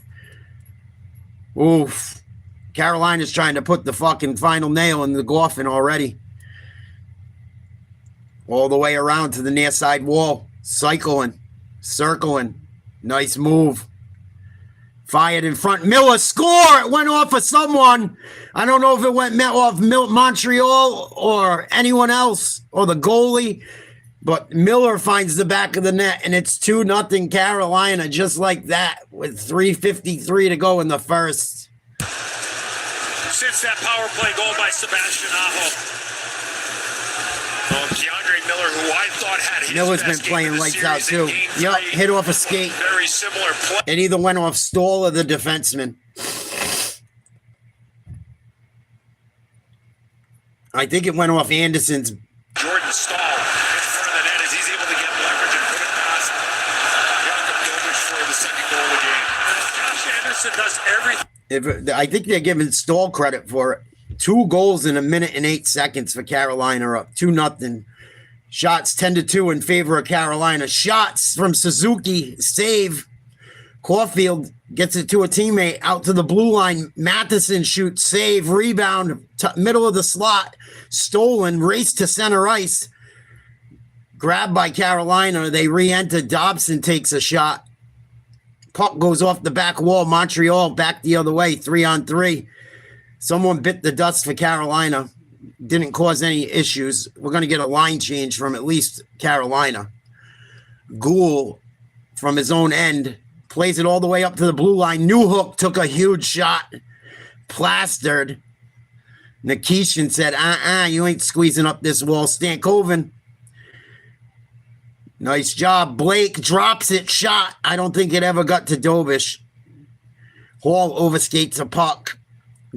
Oof. Carolina's trying to put the fucking final nail in the coffin already. All the way around to the near side wall. Cycling. Circling. Nice move. Fired in front. Miller score. It went off of someone. I don't know if it went off Montreal or anyone else or the goalie, but Miller finds the back of the net, and it's 2-0 Carolina just like that with 3:53 to go in the first. Since that power play goal by Sebastian Aho. Well, DeAndre Miller, who I thought had his Miller's been best game playing of the lights out series in too. Game Yep, 3. hit off a skate. Very similar play. It either went off Stoll or the defenseman. I think it went off Anderson's. Jordan Stahl in front of the net as he's able to get leverage and put it past Jakob Dobich for the second goal of the game. Josh Anderson does everything. I think they're giving Stoll credit for it. 2 goals in 1 minute and 8 seconds for Carolina, up 2-0. Shots 10-2 in favor of Carolina. Shots from Suzuki, save. Caulfield gets it to a teammate out to the blue line. Matheson shoots, save, rebound, middle of the slot, stolen, race to center ice. Grabbed by Carolina. They re-enter. Dobson takes a shot. Puck goes off the back wall. Montreal back the other way, 3-on-3. Someone bit the dust for Carolina. Didn't cause any issues. We're going to get a line change from at least Carolina. Gould from his own end plays it all the way up to the blue line. Newhook took a huge shot. Plastered. Nikishin said, you ain't squeezing up this wall. Stankoven. Nice job. Blake drops it. Shot. I don't think it ever got to Dobish. Hall overskates a puck.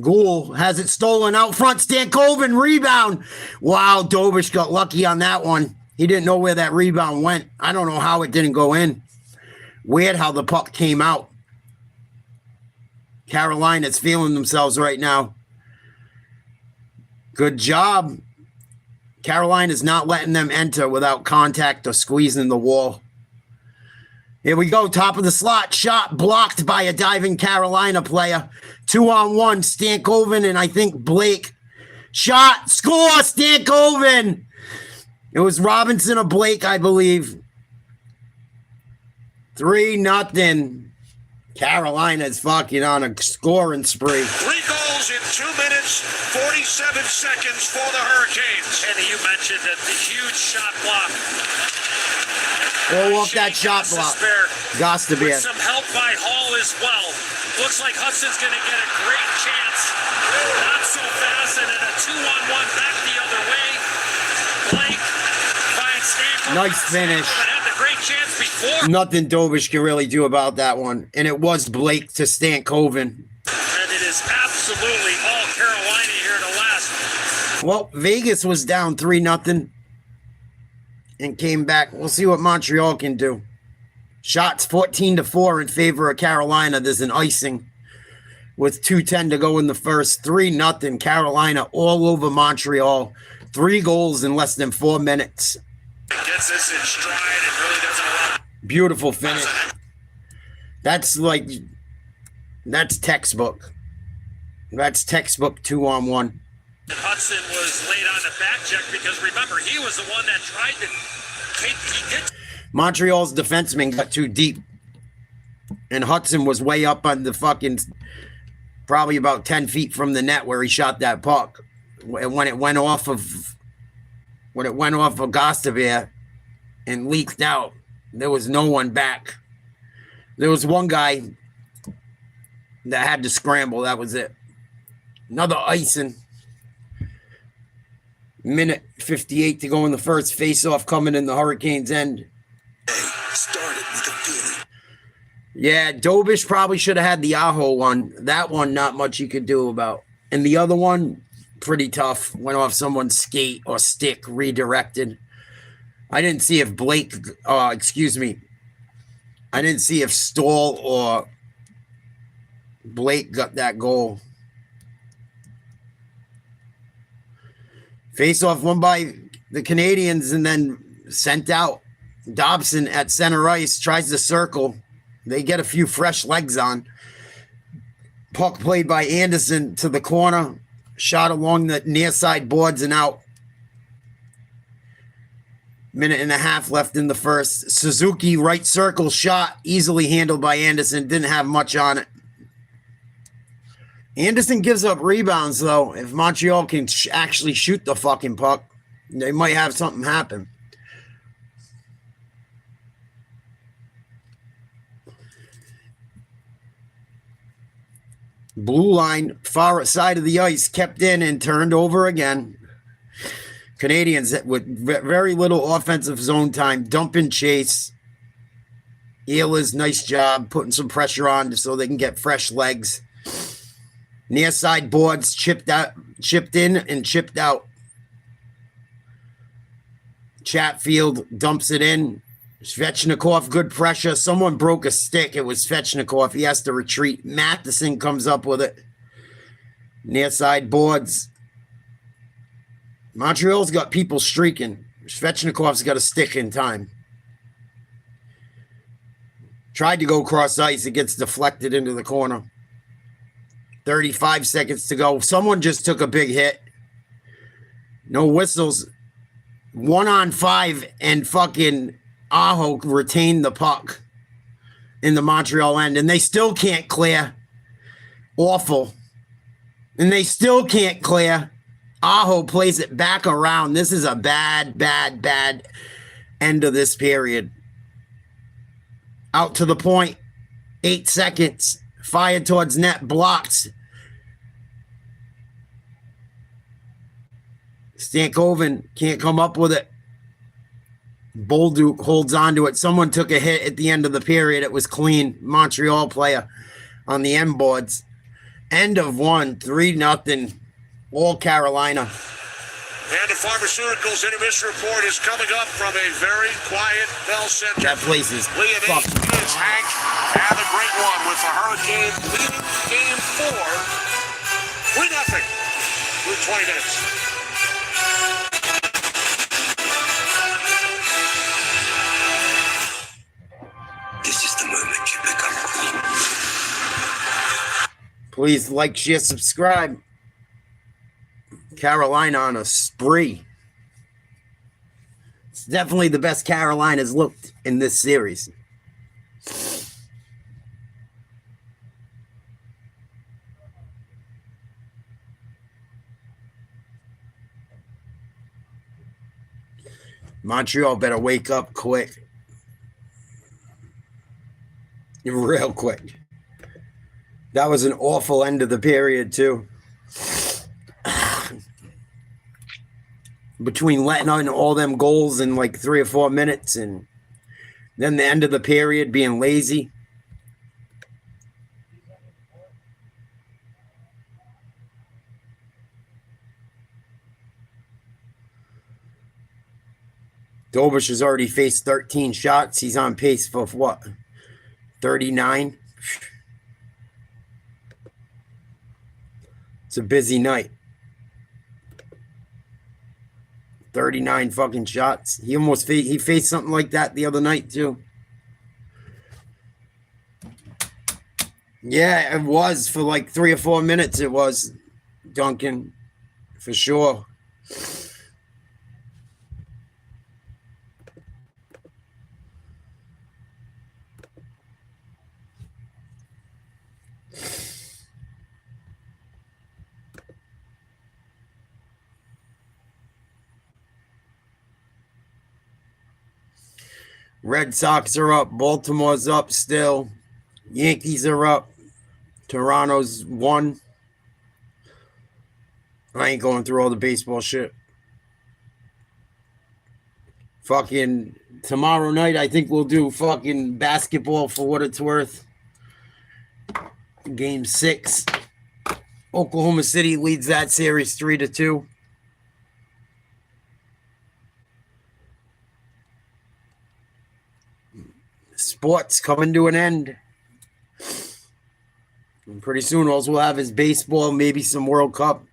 Gould has it stolen out front. Stankoven rebound. Wow, Dobish got lucky on that one. He didn't know where that rebound went. I don't know how it didn't go in. Weird how the puck came out. Carolina's feeling themselves right now. Good job. Carolina's not letting them enter without contact or squeezing the wall. Here we go. Top of the slot. Shot blocked by a diving Carolina player. 2-on-1. Stankoven and I think Blake. Shot. Score. Stankoven. It was Robinson or Blake, I believe. 3-0. Carolina's fucking on a scoring spree. 3 goals in 2 minutes, 47 seconds for the Hurricanes. And you mentioned that the huge shot block. Go off that shot block. Gostabeer. With some help by Hall as well. Looks like Hudson's going to get a great chance. Not so fast, and in a 2-on-1 back the other way. Blake finds Stankoven. Nice finish. Had the great chance before. Nothing Dobish can really do about that one. And it was Blake to Stankoven. And it is absolutely all Carolina here to last. Well, Vegas was down 3-0 and came back. We'll see what Montreal can do. Shots 14-4 in favor of Carolina. There's an icing with 2:10 to go in the first. 3-0 Carolina all over Montreal. 3 goals in less than 4 minutes. Gets this in stride and really doesn't allow. Beautiful finish. That's textbook. That's textbook 2-on-1. Hudson was late on the back check because remember, he was the one that tried to take, he did. Montreal's defenseman got too deep. And Hudson was way up on the fucking, probably about 10 feet from the net where he shot that puck. When it went off of Gostabeer and leaked out, there was no one back. There was one guy that had to scramble. That was it. Another icing. Minute 58 to go in the first. Face-off coming in the Hurricanes' end. Started with a feeling. Yeah, Dobish probably should have had the Aho one. That one, not much you could do about. And the other one, pretty tough. Went off someone's skate or stick, redirected. I didn't see if Blake, I didn't see if Stoll or Blake got that goal. Face-off won by the Canadiens and then sent out. Dobson at center ice tries to circle. They get a few fresh legs on. Puck played by Anderson to the corner. Shot along the near side boards and out. Minute and a half left in the first. Suzuki right circle shot. Easily handled by Anderson. Didn't have much on it. Anderson gives up rebounds, though. If Montreal can actually shoot the fucking puck, they might have something happen. Blue line, far side of the ice, kept in and turned over again. Canadiens with very little offensive zone time, dumping chase. Ehlers, nice job putting some pressure on so they can get fresh legs. Near side boards chipped in and chipped out. Chatfield dumps it in. Svechnikov, good pressure. Someone broke a stick. It was Svechnikov. He has to retreat. Matheson comes up with it. Near side boards. Montreal's got people streaking. Svechnikov's got a stick in time. Tried to go cross ice. It gets deflected into the corner. 35 seconds to go. Someone just took a big hit. No whistles. 1-on-5 and fucking Aho retained the puck in the Montreal end. And they still can't clear. Awful. And they still can't clear. Aho plays it back around. This is a bad end of this period. Out to the point. 8 seconds. Fired towards net. Blocked. Stankoven can't come up with it. Bolduc holds on to it. Someone took a hit at the end of the period. It was clean. Montreal player on the end boards. End of one. 3-0. All Carolina. And the Pharmaceuticals intermission report is coming up from a very quiet Bell Center. That place is Liam fucked. It's Hank and the great one with the Hurricane leading game 4. 3-0 through 20 minutes. This is the moment you become queen. Please like, share, subscribe. Carolina on a spree. It's definitely the best Carolina's looked in this series. Montreal better wake up quick. Real quick. That was an awful end of the period, too. Between letting on all them goals in like 3 or 4 minutes and then the end of the period being lazy. Dobish has already faced 13 shots. He's on pace for what? 39? It's a busy night. 39 fucking shots. He almost he faced something like that the other night too. Yeah, it was for like 3 or 4 minutes. It was Duncan for sure. Red Sox are up. Baltimore's up still. Yankees are up. Toronto's won. I ain't going through all the baseball shit. Fucking tomorrow night, I think we'll do fucking basketball for what it's worth. Game 6. Oklahoma City leads that series 3-2. Sports coming to an end. And pretty soon, all we'll have is baseball, maybe some World Cup.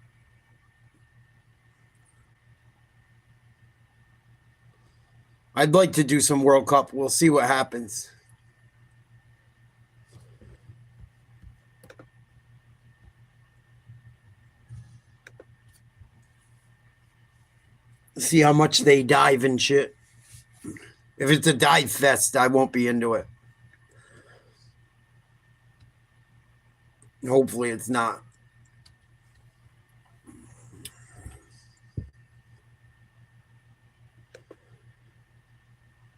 I'd like to do some World Cup. We'll see what happens. See how much they dive and shit. If it's a dive fest, I won't be into it. Hopefully it's not.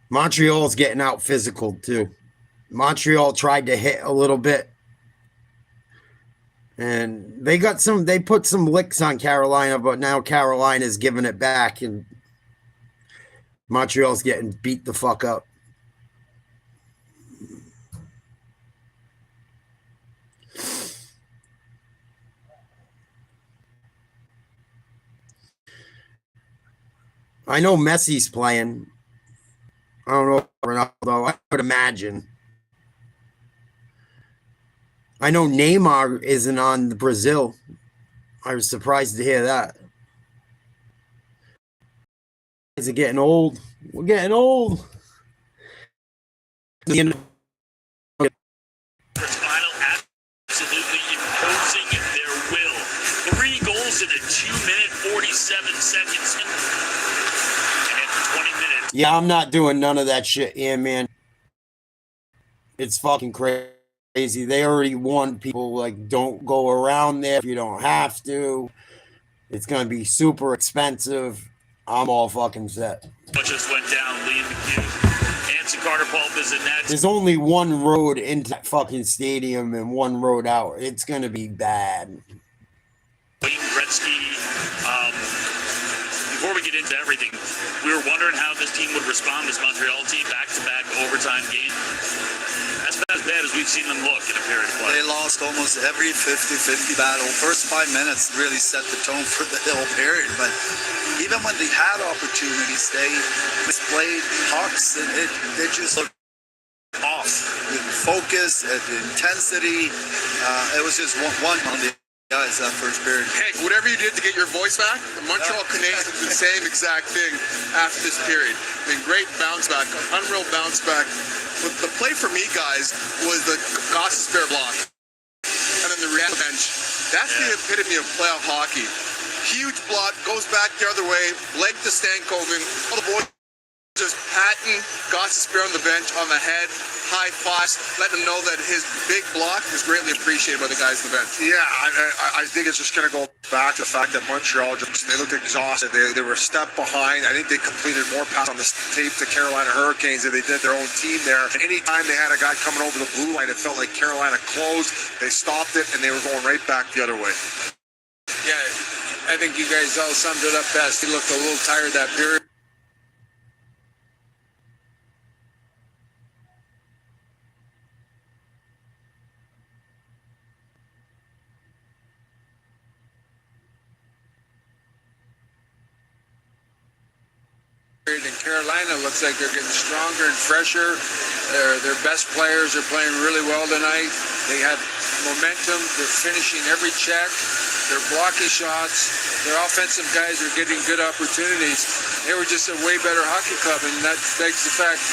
Montreal's getting out physical too. Montreal tried to hit a little bit. And they put some licks on Carolina, but now Carolina's giving it back and Montreal's getting beat the fuck up. I know Messi's playing. I don't know Ronaldo. I would imagine. I know Neymar isn't on the Brazil. I was surprised to hear that. Is it getting old? We're getting old. Final absolutely imposing their will. 3 goals in a 2-minute 47 seconds. And 20 minutes. Yeah, I'm not doing none of that shit here, man. It's fucking crazy. They already warned people, like, don't go around there if you don't have to. It's going to be super expensive. I'm all fucking set. What just went down, Liam McHugh. Anson Carter, Paul Bizanet. There's only one road into that fucking stadium and one road out. It's going to be bad. Wayne Gretzky, before we get into everything, we were wondering how this team would respond, this Montreal team, back-to-back overtime game. That's about as bad as we've seen them look in a period of play. They lost almost every 50-50 battle. First 5 minutes really set the tone for the whole period, but even when they had opportunities, they misplayed pucks, and they just looked off. The focus, the intensity, it was just one on the guys that first period. Hey, whatever you did to get your voice back, the Montreal Canadiens did the same exact thing after this period. I mean, great bounce back, unreal bounce back. But the play for me, guys, was the Goss's spare block. And then the Real bench. That's the epitome of playoff hockey. Huge block, goes back the other way, leg to Stankoven. All the boys just patting Goss's spear on the bench, on the head, high fives, letting him know that his big block was greatly appreciated by the guys on the bench. Yeah, I think it's just going to go back to the fact that Montreal, they looked exhausted. They were a step behind. I think they completed more passes on the tape to Carolina Hurricanes than they did their own team there. And anytime they had a guy coming over the blue line, it felt like Carolina closed. They stopped it, and they were going right back the other way. Yeah, I think you guys all summed it up best. He looked a little tired that period. In Carolina, looks like they're getting stronger and fresher. Their best players are playing really well tonight. They have momentum. They're finishing every check. They're blocking shots. Their offensive guys are getting good opportunities. They were just a way better hockey club, and that begs the fact,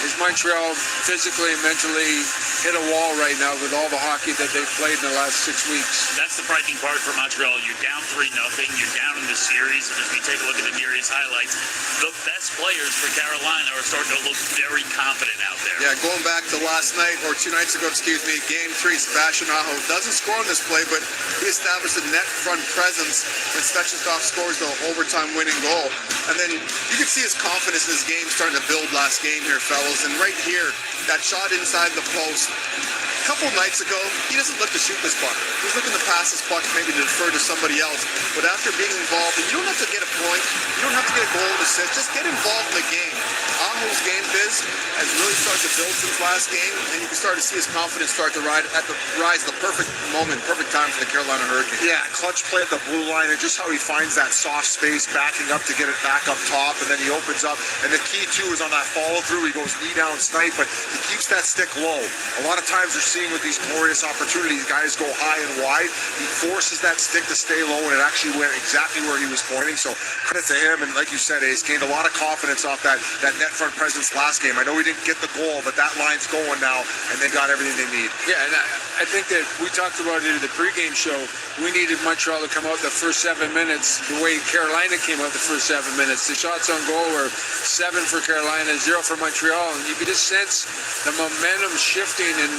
is Montreal physically and mentally hit a wall right now with all the hockey that they've played in the last 6 weeks. That's the frightening part for Montreal. You're down 3-0. You're down in the series. And as we take a look at the series highlights, the best players for Carolina are starting to look very confident out there. Yeah, going back to last night, or 2 nights ago, Game 3, Sebastian Aho doesn't score on this play, but he established a net front presence when Svechnikov scores the overtime winning goal. And then you can see his confidence in his game starting to build last game here, fellas. And right here, that shot inside the post. A couple nights ago, he doesn't look to shoot this puck. He's looking to pass this puck, maybe to defer to somebody else. But after being involved, and you don't have to get a point, you don't have to get a goal and assist, just get involved in the game. Aho's game biz has really started to build since last game, and you can start to see his confidence start to rise at the perfect moment, perfect time for the Carolina Hurricanes. Yeah, clutch play at the blue line, and just how he finds that soft space backing up to get it back up top, and then he opens up. And the key, too, is on that follow-through. He goes knee down snipe, but he keeps that stick low. A lot of times you're seeing with these glorious opportunities, guys go high and wide. He forces that stick to stay low, and it actually went exactly where he was pointing. So credit to him, and like you said, Ace, gained a lot of confidence off that net front presence last game. I know he didn't get the goal, but that line's going now, and they got everything they need. Yeah, and I think that we talked about it in the pregame show. We needed Montreal to come out the first 7 minutes the way Carolina came out the first 7 minutes. The shots on goal were 7 for Carolina, 0 for Montreal, and you could just sense the momentum shifting and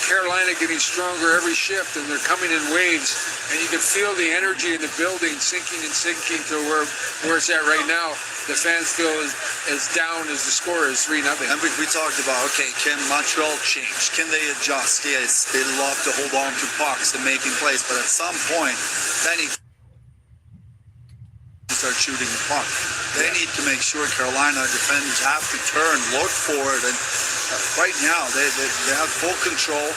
Carolina getting stronger every shift, and they're coming in waves, and you can feel the energy in the building sinking to where it's at right now. the fans feel as down as the score is 3-0. And we talked about, okay, can Montreal change? Can they adjust? Yes, they love to hold on to pucks and making plays, but at some point, then he start shooting the puck. They need to make sure Carolina defenders have to turn, look for it, and right now they have full control.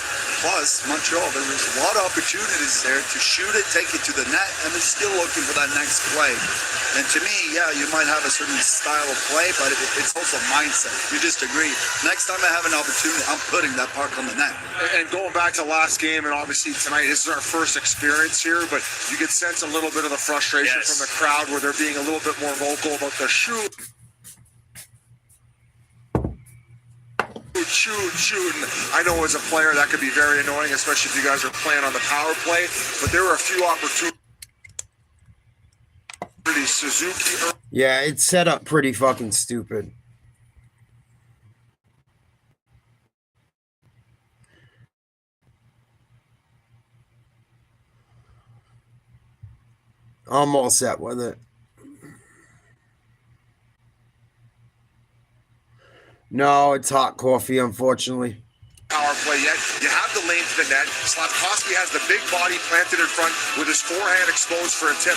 Plus, Montreal, there was a lot of opportunities there to shoot it, take it to the net, and they're still looking for that next play. And to me, yeah, you might have a certain style of play, but it's also mindset. You just agree. Next time I have an opportunity, I'm putting that puck on the net. And going back to last game, and obviously tonight, this is our first experience here, but you could sense a little bit of the frustration from the crowd where they're being a little bit more vocal about the shoot. Shoot. And I know as a player that could be very annoying, especially if you guys are playing on the power play, but there were a few opportunities. Suzuki. Yeah, it's set up pretty fucking stupid. I'm all set with it. No, it's hot coffee, unfortunately. Power play yet. You have the lane to the net. Slavkovsky has the big body planted in front with his forehand exposed for a tip.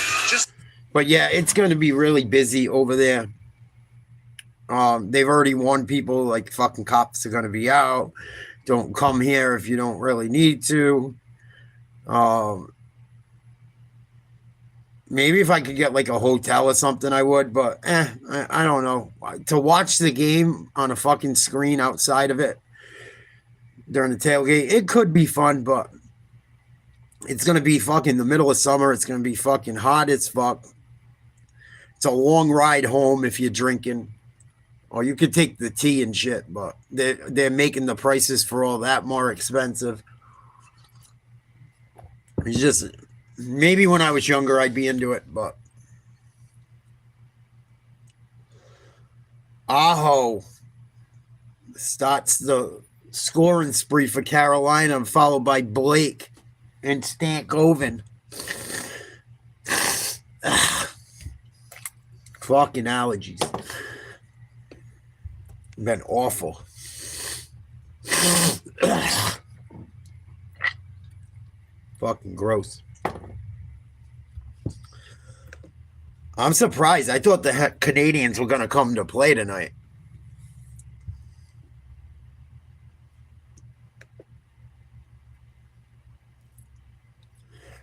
But yeah, it's going to be really busy over there. They've already warned people like fucking cops are going to be out. Don't come here if you don't really need to. Maybe if I could get like a hotel or something, I would. But I don't know. To watch the game on a fucking screen outside of it during the tailgate, it could be fun, but it's going to be fucking the middle of summer. It's going to be fucking hot as fuck. It's a long ride home if you're drinking. Or you could take the tea and shit, but they're making the prices for all that more expensive. It's just, maybe when I was younger, I'd be into it, but. Aho starts the scoring spree for Carolina, followed by Blake and Stankoven. Fucking allergies. Been awful. Fucking gross. I'm surprised. I thought the Canadiens were going to come to play tonight.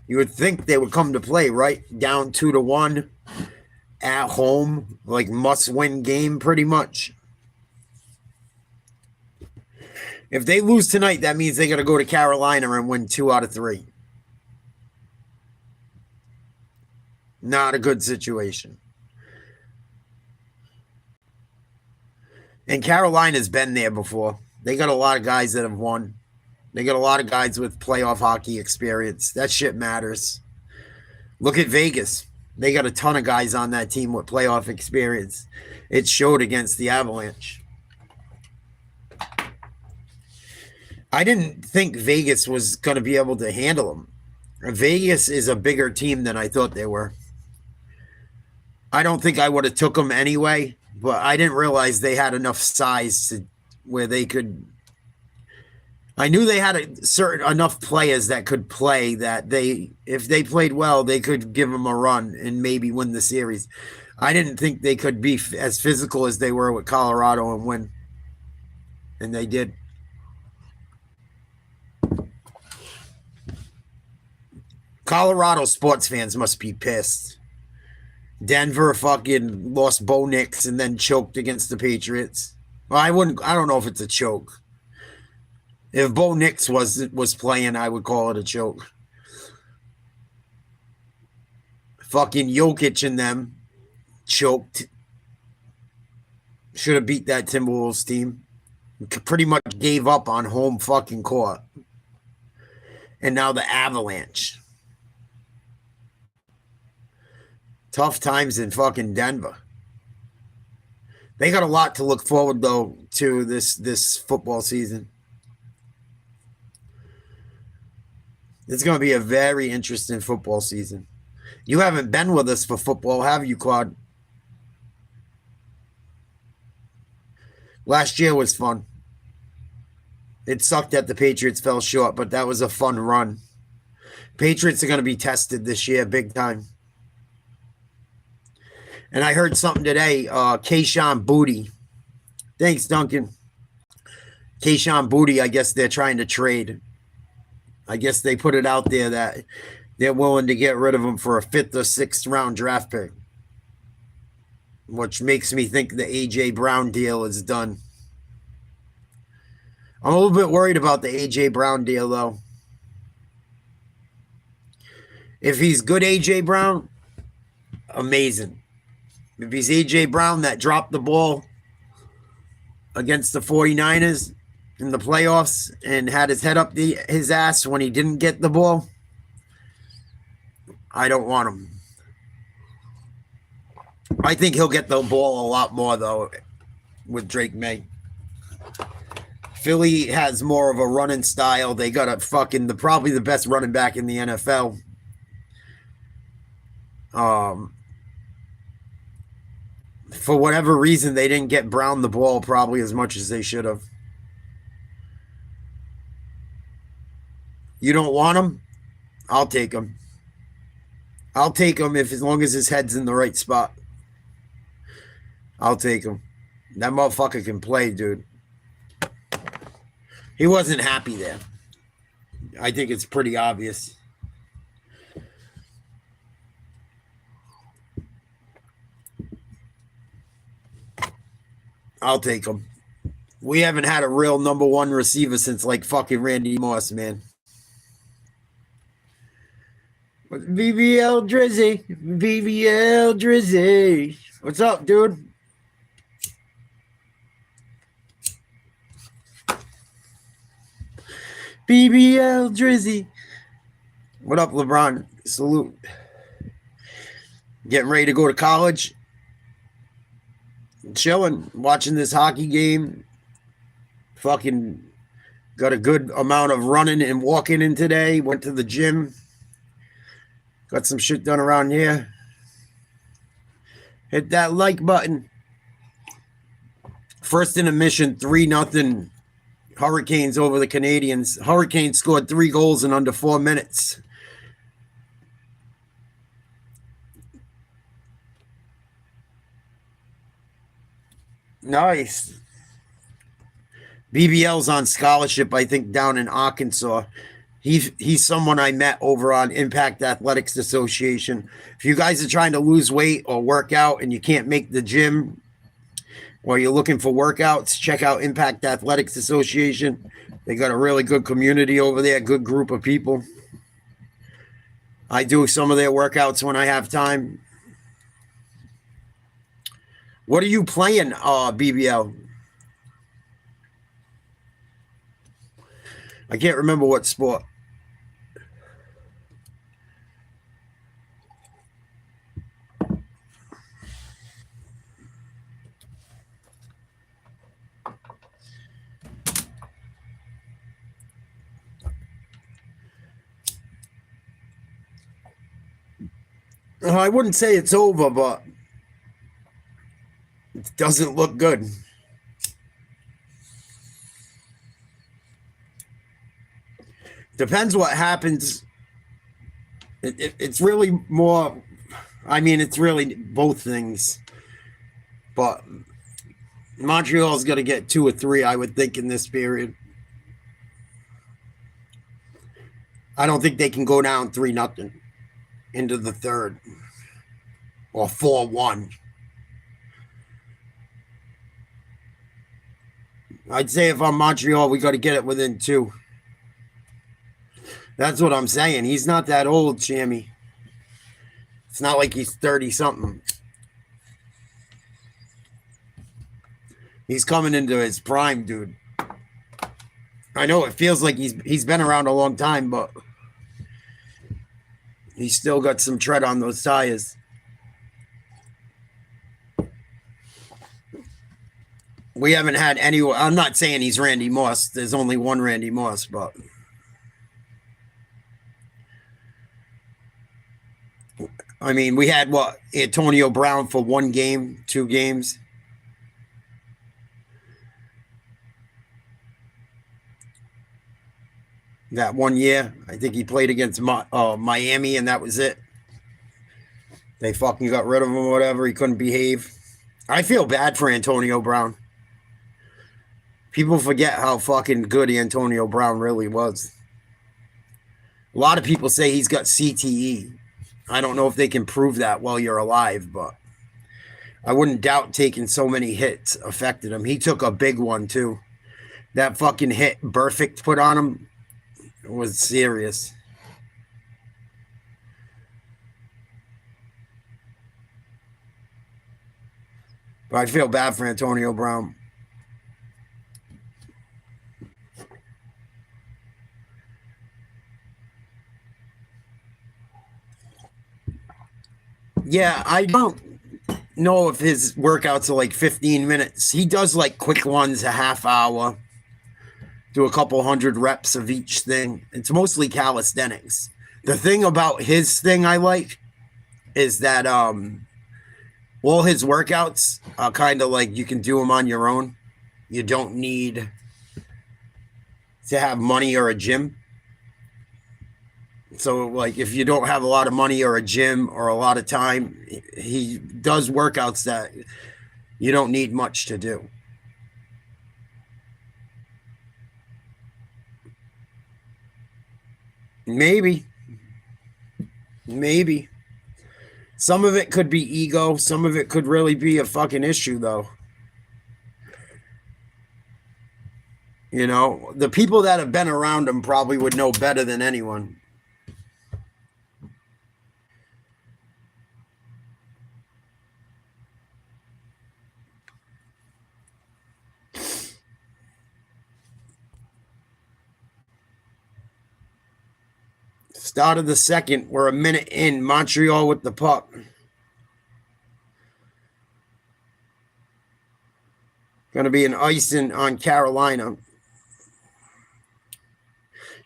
You would think they would come to play, right? Down 2-1 at home, like must-win game pretty much. If they lose tonight, that means they got to go to Carolina and win 2 out of 3. Not a good situation. And Carolina's been there before. They got a lot of guys that have won. They got a lot of guys with playoff hockey experience. That shit matters. Look at Vegas. They got a ton of guys on that team with playoff experience. It showed against the Avalanche. I didn't think Vegas was going to be able to handle them. Vegas is a bigger team than I thought they were. I don't think I would have took them anyway, but I didn't realize they had enough size to where they could. I knew they had enough players that could play that if they played well, they could give them a run and maybe win the series. I didn't think they could be as physical as they were with Colorado and win. And they did. Colorado sports fans must be pissed. Denver fucking lost Bo Nix and then choked against the Patriots. Well, I don't know if it's a choke. If Bo Nix was playing, I would call it a choke. Fucking Jokic and them choked. Should have beat that Timberwolves team. Pretty much gave up on home fucking court. And now the Avalanche. Tough times in fucking Denver. They got a lot to look forward, though, to this football season. It's going to be a very interesting football season. You haven't been with us for football, have you, Claude? Last year was fun. It sucked that the Patriots fell short, but that was a fun run. Patriots are going to be tested this year big time. And I heard something today, Kayshon Boutte. Thanks, Duncan. Kayshon Boutte, I guess they're trying to trade. I guess they put it out there that they're willing to get rid of him for a 5th or 6th round draft pick. Which makes me think the A.J. Brown deal is done. I'm a little bit worried about the A.J. Brown deal, though. If he's good A.J. Brown, amazing. If he's A.J. Brown that dropped the ball against the 49ers in the playoffs and had his head up his ass when he didn't get the ball, I don't want him. I think he'll get the ball a lot more, though, with Drake May. Philly has more of a running style. They got a probably the best running back in the NFL. For whatever reason, they didn't get Brown the ball probably as much as they should have. You don't want him? I'll take him. I'll take him as long as his head's in the right spot. I'll take him. That motherfucker can play, dude. He wasn't happy there. I think it's pretty obvious. I'll take him. We haven't had a real number one receiver since like fucking Randy Moss, man. BBL Drizzy. BBL Drizzy. What's up, dude? BBL Drizzy. What up, LeBron? Salute. Getting ready to go to college. Chilling, watching this hockey game. Fucking got a good amount of running and walking in today. Went to the gym. Got some shit done around here. Hit that like button. First intermission, 3-0. Hurricanes over the Canadiens. Hurricanes scored 3 goals in under 4 minutes. Nice. BBL's on scholarship, I think, down in Arkansas. He's someone I met over on Impact Athletics Association. If you guys are trying to lose weight or work out and you can't make the gym, or you're looking for workouts, check out Impact Athletics Association. They got a really good community over there, good group of people. I do some of their workouts when I have time. What are you playing, BBL? I can't remember what sport. I wouldn't say it's over, but it doesn't look good. Depends what happens. It's really more, I mean, it's really both things. But Montreal's going to get 2 or 3, I would think, in this period. I don't think they can go down 3-0 into the third or 4-1. I'd say if I'm Montreal, we got to get it within 2. That's what I'm saying. He's not that old, Shammy. It's not like he's 30-something. He's coming into his prime, dude. I know it feels like he's been around a long time, but he's still got some tread on those tires. We haven't had anyone. I'm not saying he's Randy Moss. There's only one Randy Moss, but I mean, we had what? Antonio Brown for 1 game, 2 games. that 1 year. I think he played against Miami, and that was it. They fucking got rid of him or whatever. He couldn't behave. I feel bad for Antonio Brown. People forget how fucking good Antonio Brown really was. A lot of people say he's got CTE. I don't know if they can prove that while you're alive, but I wouldn't doubt taking so many hits affected him. He took a big one, too. That fucking hit Perfect put on him was serious. But I feel bad for Antonio Brown. Yeah, I don't know if his workouts are like 15 minutes. He does like quick ones, a half hour, do a couple hundred reps of each thing. It's mostly calisthenics. The thing about his thing I like is that all his workouts are kind of like you can do them on your own. You don't need to have money or a gym. So, like, if you don't have a lot of money or a gym or a lot of time, he does workouts that you don't need much to do. Maybe. Some of it could be ego. Some of it could really be a fucking issue, though. You know, the people that have been around him probably would know better than anyone. Start of the second. We're a minute in. Montreal with the puck. Going to be an icing on Carolina.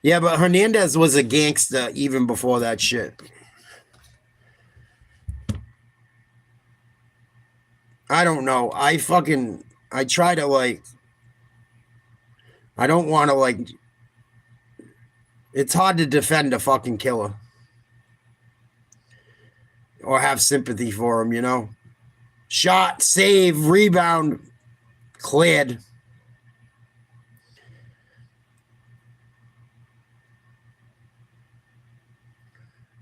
Yeah, but Hernandez was a gangster even before that shit. I don't know. I try to, like, I don't want to, like, it's hard to defend a fucking killer or have sympathy for him, you know? Shot, save, rebound, cleared.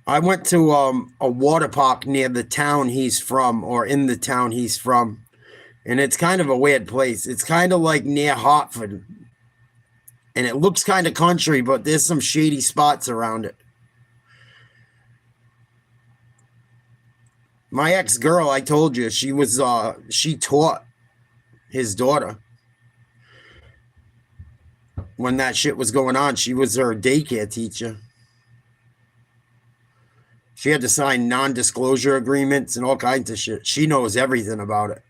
I went to a water park near the town he's from, or in the town he's from, and it's kind of a weird place. It's kind of like near Hartford. And it looks kind of country, but there's some shady spots around it. My ex-girl, I told you, she taught his daughter. When that shit was going on, she was her daycare teacher. She had to sign non-disclosure agreements and all kinds of shit. She knows everything about it.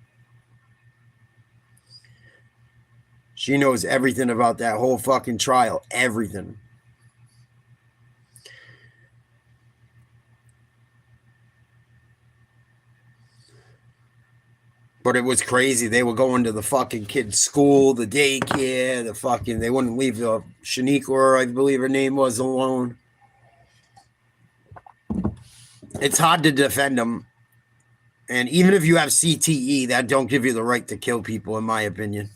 She knows everything about that whole fucking trial. Everything. But it was crazy. They were going to the fucking kid's school, the daycare, they wouldn't leave the Shaniqua, I believe her name was, alone. It's hard to defend them. And even if you have CTE, that don't give you the right to kill people, in my opinion.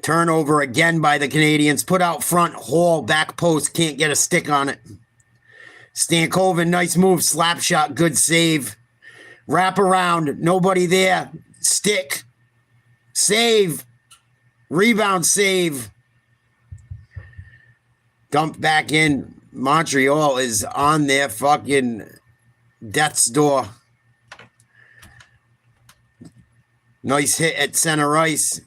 Turnover again by the Canadiens. Put out front. Hall, back post. Can't get a stick on it. Stankoven, nice move. Slap shot. Good save. Wrap around. Nobody there. Stick. Save. Rebound save. Dump back in. Montreal is on their fucking death's door. Nice hit at center ice.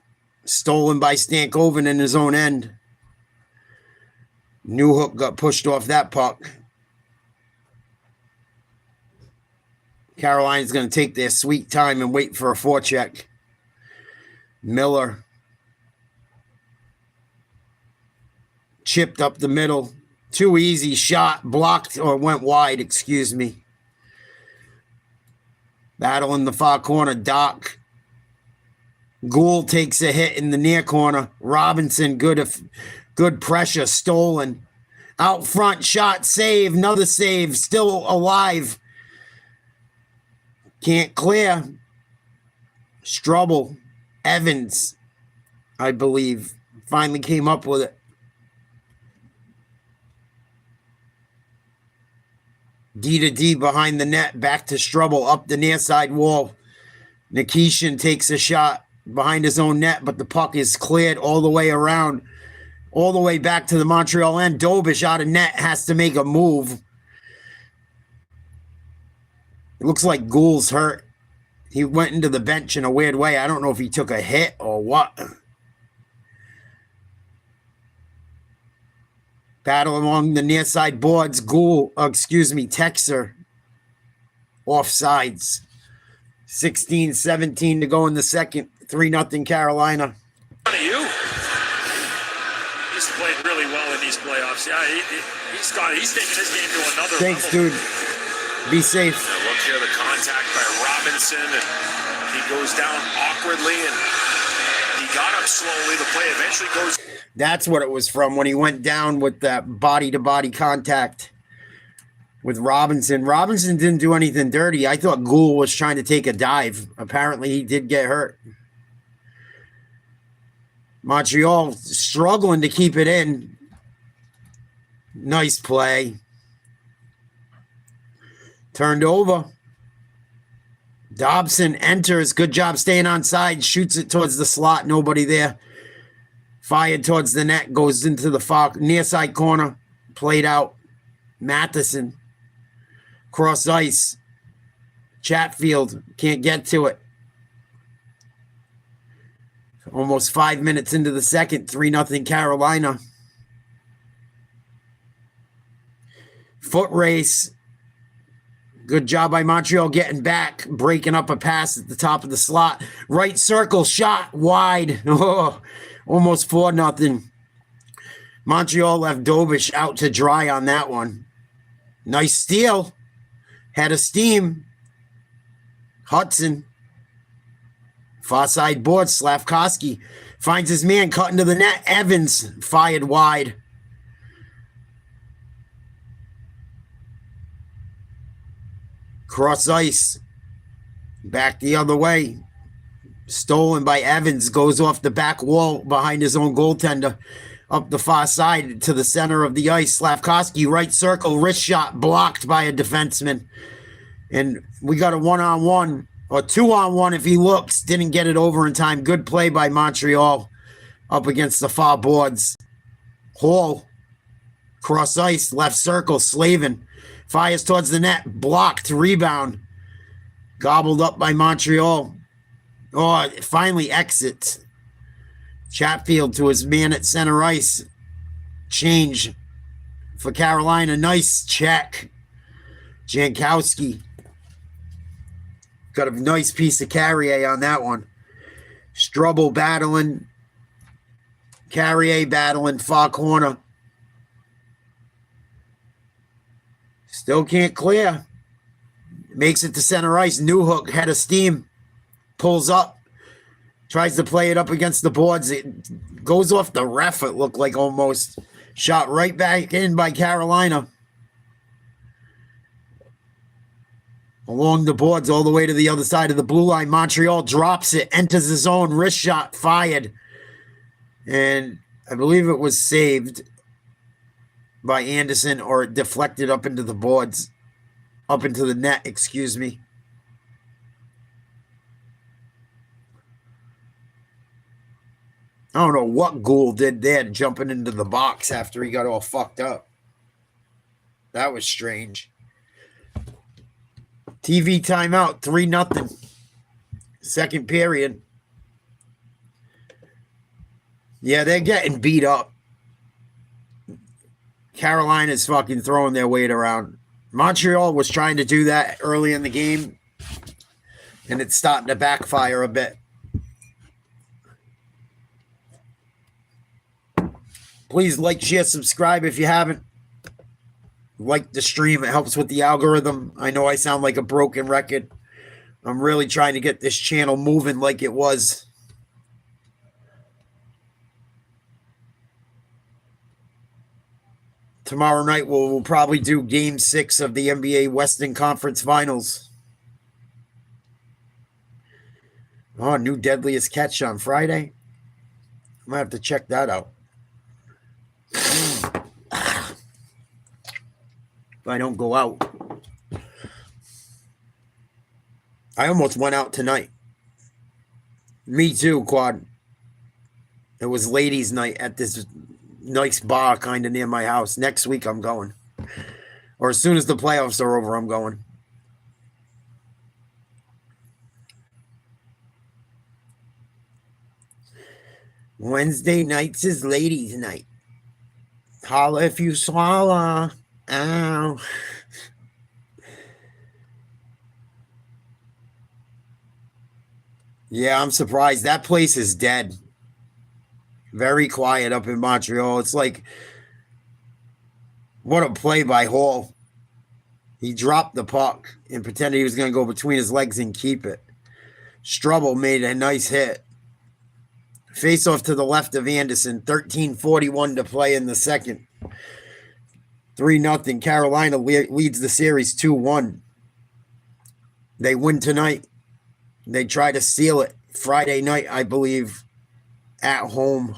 Stolen by Stankoven in his own end. Newhook got pushed off that puck. Carolina's going to take their sweet time and wait for a forecheck. Miller. Chipped up the middle. Too easy. Shot. Blocked or went wide. Excuse me. Battle in the far corner. Doc. Gould takes a hit in the near corner. Robinson, good Good pressure, stolen. Out front, shot, save, another save, still alive. Can't clear. Strubble. Evans, I believe, finally came up with it. D to D behind the net, back to Strubble, up the near side wall. Nikishin takes a shot behind his own net, but the puck is cleared all the way around, all the way back to the Montreal end. Dobish out of net has to make a move. It looks like Gould's hurt. He went into the bench in a weird way. I don't know if he took a hit or what. Battle along the near side boards. Texer. Offsides. 16-17 to go in the second. 3-0 Carolina. You. He's played really well in these playoffs. Yeah, he's taking his game to another Thanks, level. dude. Be safe. Now look here, the contact by Robinson, and he goes down awkwardly, and he got up slowly. The play eventually goes. That's what it was from when he went down with that body-to-body contact with Robinson. Robinson didn't do anything dirty. I thought Gould was trying to take a dive. Apparently, he did get hurt. Montreal struggling to keep it in. Nice play. Turned over. Dobson enters. Good job staying on side. Shoots it towards the slot. Nobody there. Fired towards the net. Goes into the far near side corner. Played out. Matheson. Cross ice. Chatfield. Can't get to it. Almost 5 minutes into the second. 3-0 Carolina. Foot race. Good job by Montreal getting back, breaking up a pass at the top of the slot. Right circle shot wide. Oh, almost 4-0. Montreal left Dobish out to dry on that one. Nice steal. Had a steam. Hudson. Far side board. Slavkovsky finds his man cut into the net. Evans fired wide. Cross ice. Back the other way. Stolen by Evans. Goes off the back wall behind his own goaltender. Up the far side to the center of the ice. Slavkovsky, right circle, wrist shot blocked by a defenseman. And we got a 1-on-1 or 2-on-1 if he looks. Didn't get it over in time. Good play by Montreal up against the far boards. Hall. Cross ice, left circle, Slavin. Fires towards the net. Blocked. Rebound. Gobbled up by Montreal. Oh, it finally exits. Chatfield to his man at center ice. Change for Carolina. Nice check. Jankowski. Got a nice piece of Carrier on that one. Strubble battling. Carrier battling. Far corner. Still can't clear. Makes it to center ice. Newhook had a steam. Pulls up. Tries to play it up against the boards. It goes off the ref, it looked like almost. Shot right back in by Carolina. Along the boards all the way to the other side of the blue line. Montreal drops it. Enters his own. Wrist shot fired. And I believe it was saved by Anderson, or it deflected up into the boards. Up into the net, excuse me. I don't know what Gould did there, jumping into the box after he got all fucked up. That was strange. TV timeout, 3-0. Second period. Yeah, they're getting beat up. Carolina's fucking throwing their weight around. Montreal was trying to do that early in the game, and it's starting to backfire a bit. Please like, share, subscribe if you haven't. Like the stream. It helps with the algorithm. I know I sound like a broken record. I'm really trying to get this channel moving like it was. Tomorrow night we'll probably do Game 6 of the NBA Western Conference Finals. Oh, new Deadliest Catch on Friday. I'm going to have to check that out. If I don't go out. I almost went out tonight. Me too, Quad. It was ladies' night at this nice bar kind of near my house. Next week I'm going. Or as soon as the playoffs are over, I'm going. Wednesday nights is ladies' night. Holla if you swallow. Ow. Yeah, I'm surprised. That place is dead. Very quiet up in Montreal. It's like, what a play by Hall. He dropped the puck and pretended he was going to go between his legs and keep it. Strubble made a nice hit. Face off to the left of Anderson. 13:41 to play in the second. 3-0. Carolina leads the series 2-1. They win tonight. They try to seal it Friday night, I believe, at home.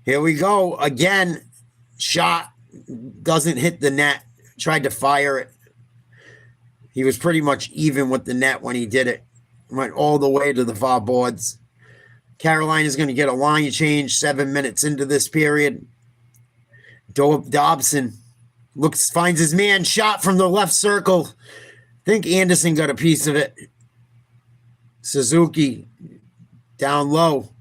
Here we go. Again, shot doesn't hit the net. Tried to fire it. He was pretty much even with the net when he did it. Went all the way to the far boards. Carolina's going to get a line change 7 minutes into this period. Dobson finds his man, shot from the left circle. I think Anderson got a piece of it. Suzuki down low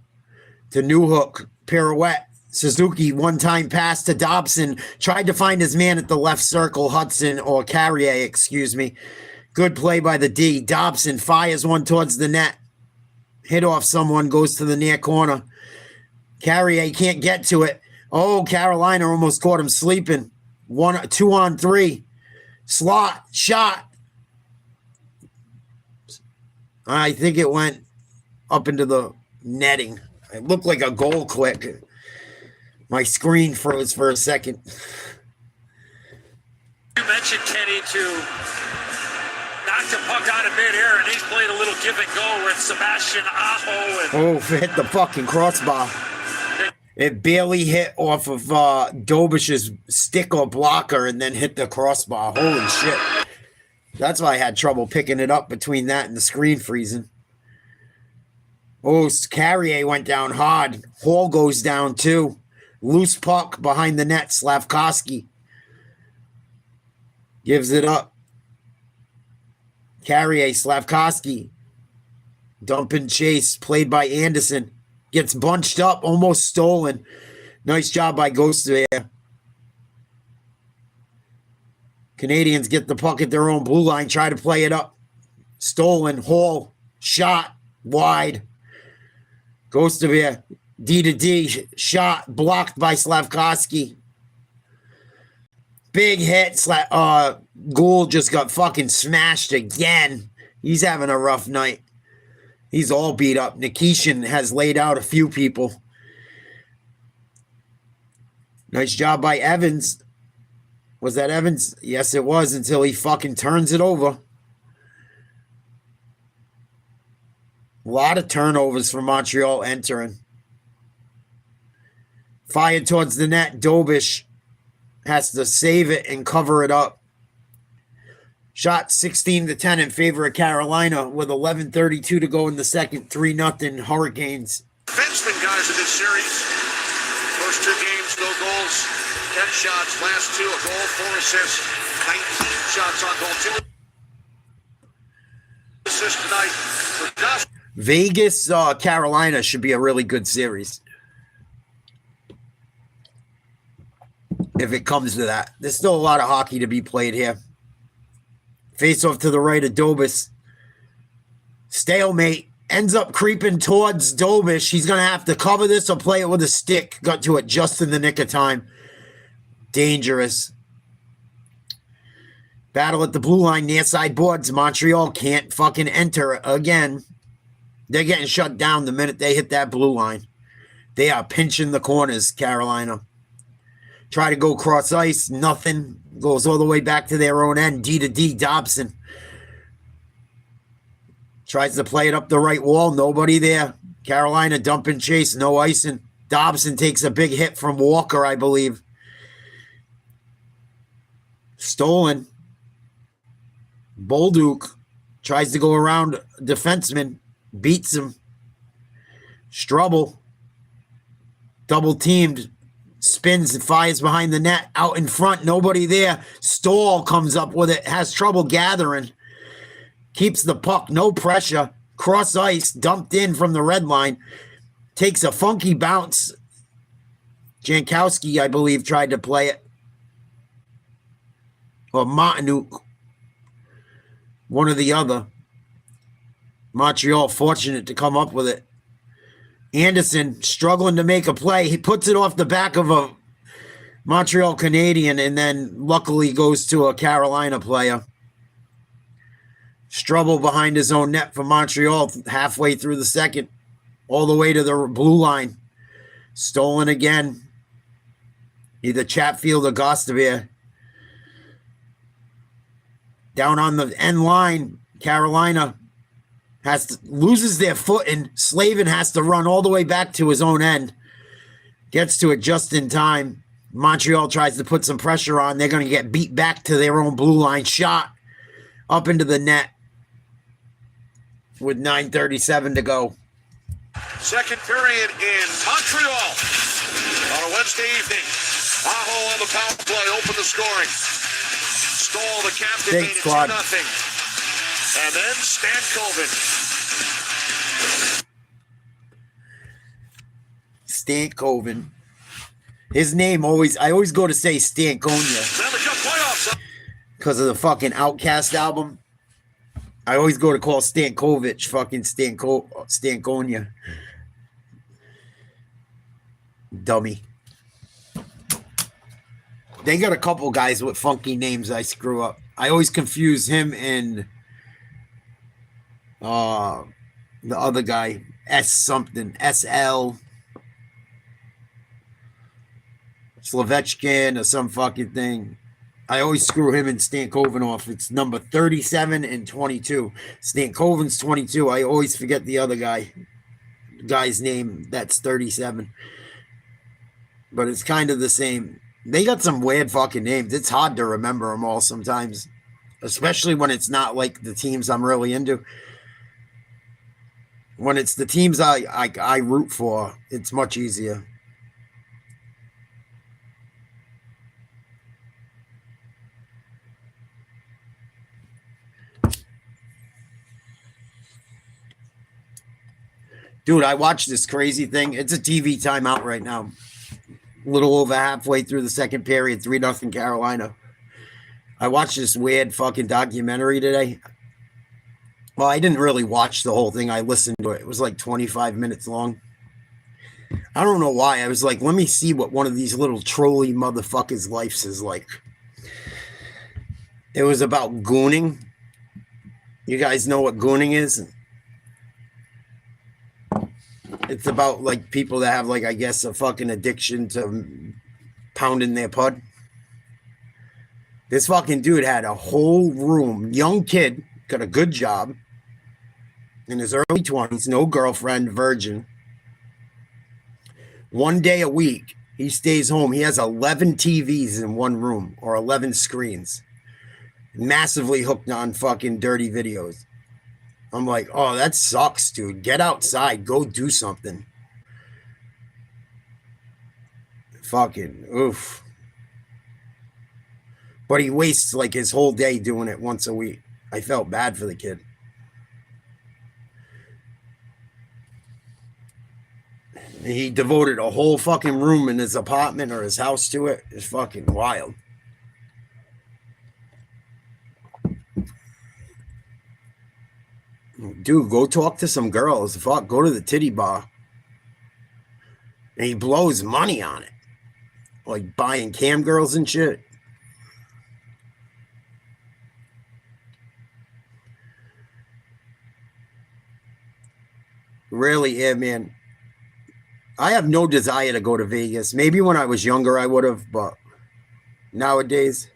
to Newhook, pirouette. Suzuki one-time pass to Dobson. Tried to find his man at the left circle, Hudson, or Carrier, excuse me. Good play by the D. Dobson fires one towards the net. Hit off someone, goes to the near corner. Carrier can't get to it. Oh, Carolina almost caught him sleeping. 2-on-3. Slot, shot. I think it went up into the netting. It looked like a goal quick. My screen froze for a second. You mentioned Kenny to knock the puck out of midair, and he's played a little give and go with Sebastian Aho. And hit the fucking crossbar. It barely hit off of Dobish's stick or blocker and then hit the crossbar. Holy shit. That's why I had trouble picking it up between that and the screen freezing. Oh, Carrier went down hard. Hall goes down too. Loose puck behind the net. Slavkovsky gives it up. Carrier, Slavkovsky. Dump and chase, played by Anderson. Gets bunched up, almost stolen. Nice job by Ghost there. Canadians get the puck at their own blue line, try to play it up. Stolen, Hall, shot, wide. Goes to there, D to D, shot, blocked by Slavkovsky. Big hit, Gould just got fucking smashed again. He's having a rough night. He's all beat up. Nikishin has laid out a few people. Nice job by Evans. Was that Evans? Yes, it was, until he fucking turns it over. A lot of turnovers for Montreal entering. Fired towards the net. Dobish has to save it and cover it up. Shot 16-10 in favor of Carolina with 11:32 to go in the second. 3-0 Hurricanes. Defenseman guys in this series. First two games, no goals, 10 shots. Last two, a goal, 4 assists, 19 shots on goal. 2 assists tonight for Dust. Vegas, Carolina should be a really good series. If it comes to that. There's still a lot of hockey to be played here. Face off to the right of Dobis. Stalemate. Ends up creeping towards Dobish. He's going to have to cover this or play it with a stick. Got to it just in the nick of time. Dangerous. Battle at the blue line, near side boards. Montreal can't fucking enter again. They're getting shut down the minute they hit that blue line. They are pinching the corners, Carolina. Try to go cross ice, nothing. Goes all the way back to their own end. D to D, Dobson. Tries to play it up the right wall, nobody there. Carolina dumping chase, no icing. Dobson takes a big hit from Walker, I believe. Stolen. Bolduc tries to go around defenseman, beats him. Strubble, double teamed, spins and fires behind the net, out in front, nobody there. Stahl comes up with it, has trouble gathering, keeps the puck, no pressure, cross ice, dumped in from the red line, takes a funky bounce. Jankowski, I believe, tried to play it. Or Martinuk, one or the other. Montreal fortunate to come up with it. Anderson struggling to make a play. He puts it off the back of a Montreal Canadien and then luckily goes to a Carolina player. Strubble behind his own net for Montreal halfway through the second, all the way to the blue line. Stolen again. Either Chatfield or Gostavier. Down on the end line, Carolina loses their footing. Slavin has to run all the way back to his own end. Gets to it just in time. Montreal tries to put some pressure on. They're going to get beat back to their own blue line. Shot up into the net with 9:37 to go. Second period in Montreal on a Wednesday evening. Aho on the power play, open the scoring. Stoll, the captain, made it 2-0. And then Stankoven. Stankoven. His name I always go to say Stankonia because of the fucking Outcast album. I always go to call Stankovic fucking Stankonia. Dummy. They got a couple guys with funky names I screw up. I always confuse him and the other guy, S something, SL. Slavechkin or some fucking thing. I always screw him and Stankoven off. It's number 37 and 22. Stankoven's 22. I always forget the other guy's name. That's 37. But it's kind of the same. They got some weird fucking names. It's hard to remember them all sometimes, especially when it's not like the teams I'm really into. When it's the teams I root for, it's much easier. Dude, I watched this crazy thing. It's a TV timeout right now. A little over halfway through the second period, 3-0 Carolina. I watched this weird fucking documentary today. Well, I didn't really watch the whole thing. I listened to it. It was like 25 minutes long. I don't know why. I was like, let me see what one of these little trolly motherfuckers' lives is like. It was about gooning. You guys know what gooning is? It's about like people that have like, I guess, a fucking addiction to pounding their pud. This fucking dude had a whole room, young kid, got a good job, in his early 20s, no girlfriend, virgin. One day a week, he stays home. He has 11 TVs in one room, or 11 screens, massively hooked on fucking dirty videos. I'm like, oh, that sucks, dude. Get outside. Go do something. Fucking oof. But he wastes like his whole day doing it once a week. I felt bad for the kid. He devoted a whole fucking room in his apartment or his house to it. It's fucking wild. Dude, go talk to some girls. Fuck, go to the titty bar. And he blows money on it. Like buying cam girls and shit. Really, yeah, man. I have no desire to go to Vegas. Maybe when I was younger I would have, but nowadays.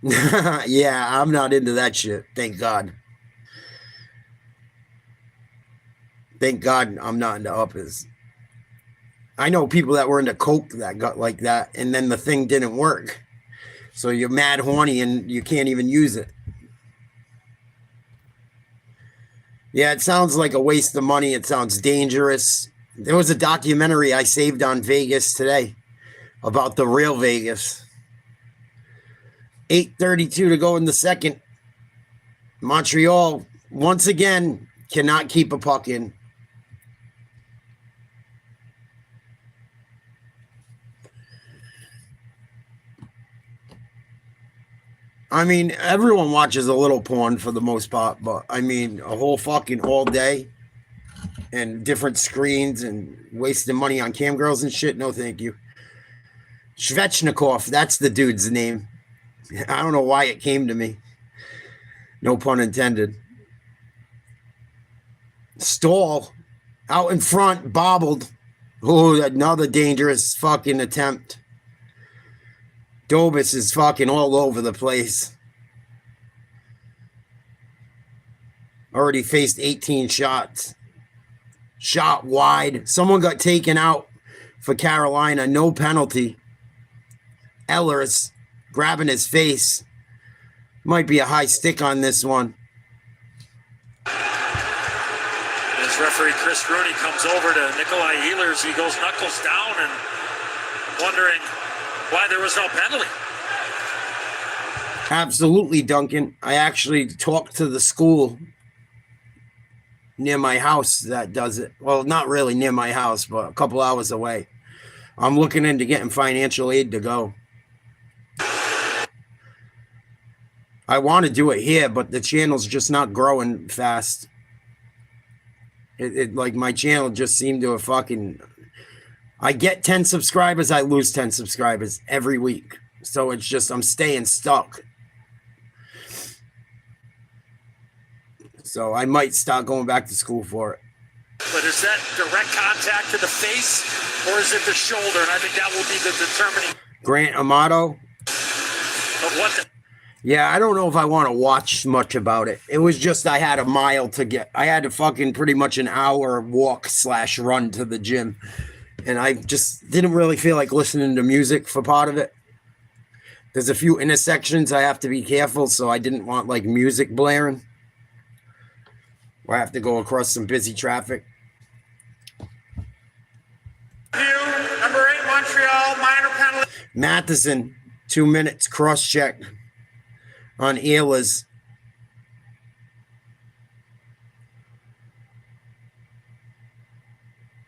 Yeah, I'm not into that shit. Thank God. Thank God I'm not into uppers. I know people that were into coke that got like that, and then the thing didn't work. So you're mad horny and you can't even use it. Yeah, it sounds like a waste of money. It sounds dangerous. There was a documentary I saved on Vegas today about the real Vegas. 8:32 to go in the second. Montreal, once again, cannot keep a puck in. I mean, everyone watches a little porn for the most part, but I mean, a whole fucking all day and different screens and wasting money on cam girls and shit. No, thank you. Svechnikov, that's the dude's name. I don't know why it came to me. No pun intended. Stahl out in front, bobbled. Oh, another dangerous fucking attempt. Dobis is fucking all over the place. Already faced 18 shots. Shot wide. Someone got taken out for Carolina. No penalty. Ehlers grabbing his face. Might be a high stick on this one. As referee Chris Rooney comes over to Nikolai Ehlers, he goes knuckles down and wondering why there was no penalty. Absolutely, Duncan. I actually talked to the school near my house that does it. Well, not really near my house, but a couple hours away. I'm looking into getting financial aid to go. I want to do it here, but the channel's just not growing fast. It like my channel just seemed to have fucking... I get 10 subscribers, I lose 10 subscribers every week. So it's just, I'm staying stuck. So I might start going back to school for it. But is that direct contact to the face, or is it the shoulder? And I think that will be the determining Grant Amato. of what the... Yeah, I don't know if I want to watch much about it. It was just I had a mile to get. I had to fucking pretty much an hour walk/run to the gym. And I just didn't really feel like listening to music for part of it. There's a few intersections I have to be careful, so I didn't want like music blaring. Or I have to go across some busy traffic. Number 8, Montreal, minor penalty. Matheson, 2 minutes, cross-check on Ehlers.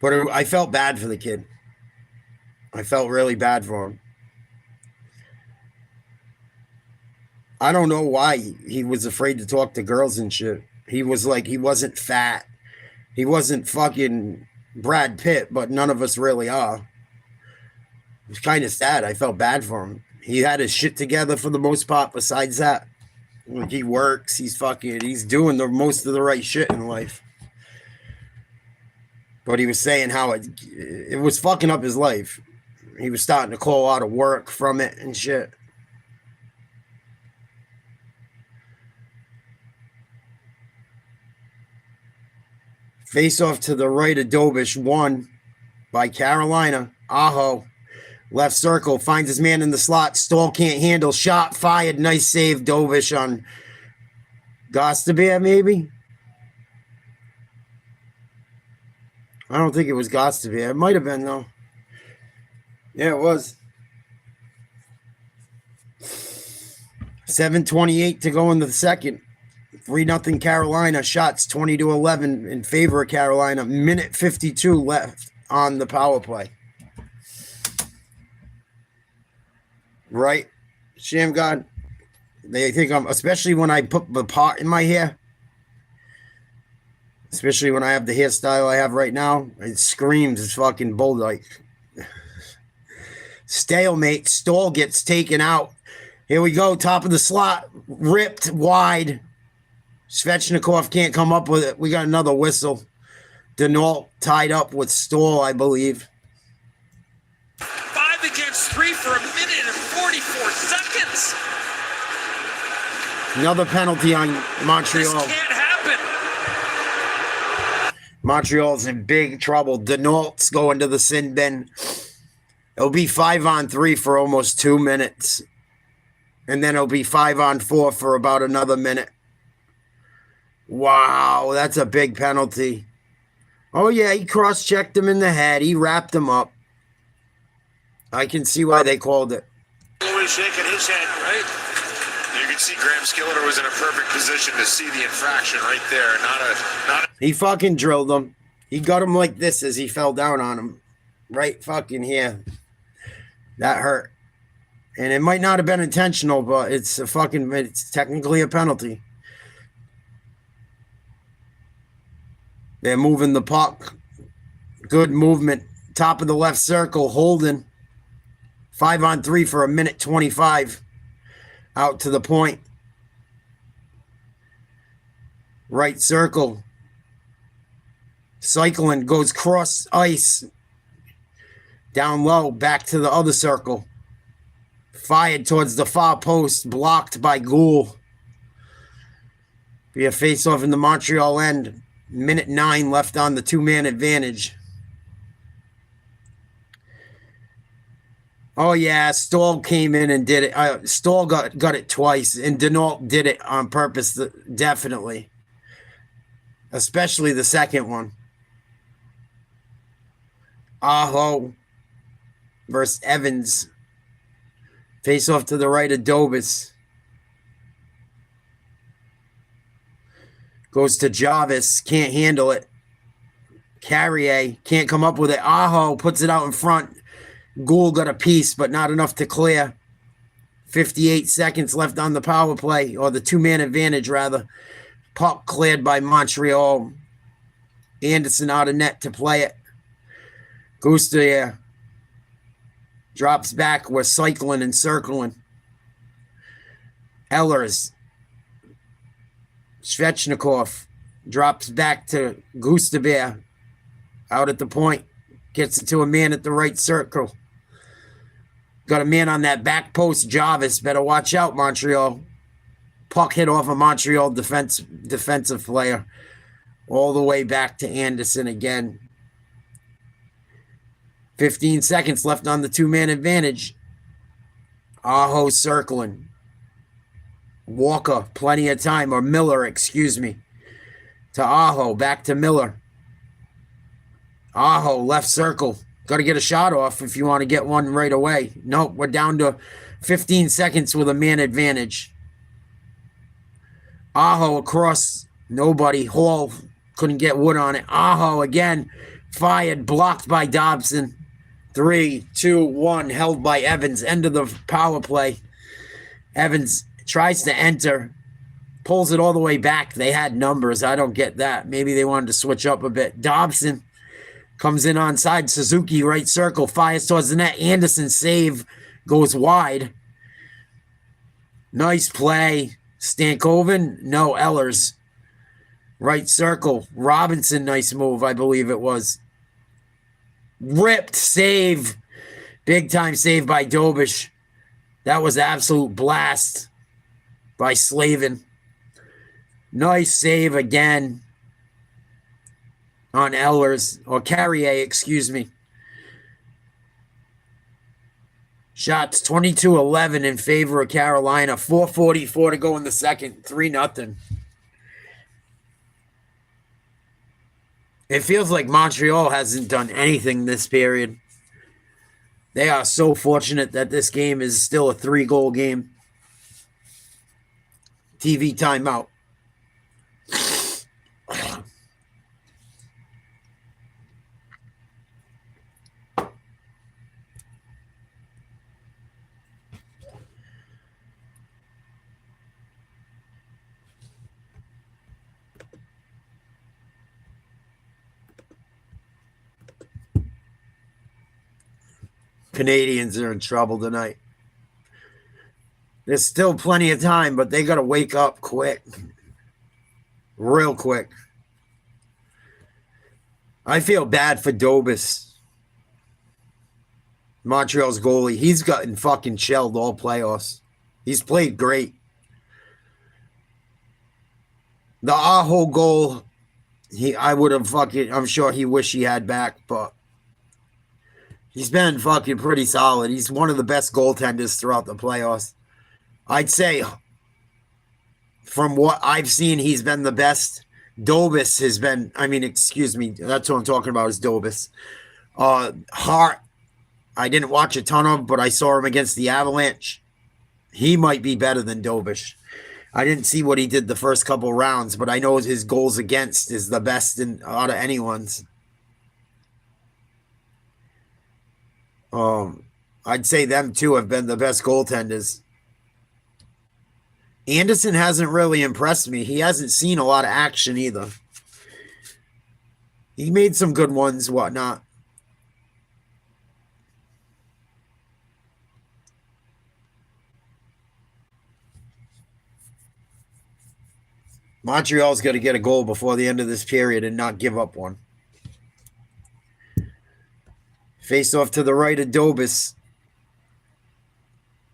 But I felt bad for the kid. I felt really bad for him. I don't know why he was afraid to talk to girls and shit. He was like, he wasn't fat. He wasn't fucking Brad Pitt, but none of us really are. It was kind of sad. I felt bad for him. He had his shit together for the most part. Besides that, like he works, he's doing the most of the right shit in life. But he was saying how it was fucking up his life. He was starting to call out of work from it and shit. Face off to the right of Dobish, won by Carolina. Aho, left circle, finds his man in the slot. Stahl can't handle. Shot fired. Nice save, Dobish on Gostabeer, maybe? I don't think it was Gostabeer. It might have been, though. Yeah, it was. 7:28 to go in the second. 3-0 Carolina. Shots 20-11 in favor of Carolina. Minute 52 left on the power play. Right? Sham God. They think I'm, especially when I put the pot in my hair. Especially when I have the hairstyle I have right now. It screams it's fucking bull-like. Stalemate. Stahl gets taken out. Here we go. Top of the slot. Ripped wide. Svechnikov can't come up with it. We got another whistle. Denault tied up with Stoll, I believe. 5 against 3 for a minute and 44 seconds. Another penalty on This Montreal. can't happen. Montreal's in big trouble. Denault's going to the sin bin. It'll be 5-on-3 for almost 2 minutes. And then it'll be 5-on-4 for about another minute. Wow, that's a big penalty. Oh, yeah, he cross-checked him in the head. He wrapped him up. I can see why they called it. Louis shaking his head, right? You can see Graham Skilliter was in a perfect position to see the infraction right there. Not a. He fucking drilled him. He got him like this as he fell down on him. Right fucking here. That hurt. And it might not have been intentional, but it's technically a penalty. They're moving the puck. Good movement. Top of the left circle, holding. 5-on-3 for a minute 25. Out to the point. Right circle. Cycling, goes cross ice. Down low, back to the other circle. Fired towards the far post, blocked by Gould. Be a face-off in the Montreal end. Minute 9 left on the 2-man advantage. Oh, yeah, Stoll came in and did it. Stoll got it twice, and Denault did it on purpose, definitely. Especially the second one. Aho versus Evans. Face off to the right of Dobis. Goes to Jarvis. Can't handle it. Carrier can't come up with it. Aho puts it out in front. Gould got a piece, but not enough to clear. 58 seconds left on the power play, or the 2-man advantage, rather. Puck cleared by Montreal. Anderson out of net to play it. Gustav drops back. We're cycling and circling. Ehlers. Svechnikov drops back to Gustav out at the point. Gets it to a man at the right circle. Got a man on that back post. Jarvis. Better watch out, Montreal. Puck hit off a Montreal defensive player. All the way back to Anderson again. 15 seconds left on the 2-man advantage. Aho circling. Walker, plenty of time. Or Miller, excuse me. To Aho, back to Miller. Aho, left circle. Got to get a shot off if you want to get one right away. Nope, we're down to 15 seconds with a man advantage. Aho across. Nobody. Hall couldn't get wood on it. Aho again. Fired, blocked by Dobson. 3, 2, 1, held by Evans. End of the power play. Evans tries to enter. Pulls it all the way back. They had numbers. I don't get that. Maybe they wanted to switch up a bit. Dobson comes in onside. Suzuki, right circle. Fires towards the net. Anderson save. Goes wide. Nice play. Stankoven. No, Ehlers. Right circle. Robinson, nice move, I believe it was. Ripped save. Big time save by Dobish. That was absolute blast by Slavin. Nice save again on Ehlers, or Carrier, excuse me. Shots 22-11 in favor of Carolina. 4:44 to go in the second. 3-0. It feels like Montreal hasn't done anything this period. They are so fortunate that this game is still a 3-goal game. TV timeout. Canadiens are in trouble tonight. There's still plenty of time, but they got to wake up quick. Real quick. I feel bad for Dobis, Montreal's goalie. He's gotten fucking shelled all playoffs. He's played great. The Aho goal, I would have fucking, I'm sure he wished he had back, but he's been fucking pretty solid. He's one of the best goaltenders throughout the playoffs. I'd say from what I've seen, he's been the best. Dobis has been, excuse me, that's what I'm talking about is Dobis. Hart, I didn't watch a ton of, but I saw him against the Avalanche. He might be better than Dobish. I didn't see what he did the first couple rounds, but I know his goals against is the best out of anyone's. I'd say them two have been the best goaltenders. Anderson hasn't really impressed me. He hasn't seen a lot of action either. He made some good ones, whatnot. Montreal's got to get a goal before the end of this period and not give up one. Face off to the right of Dobis.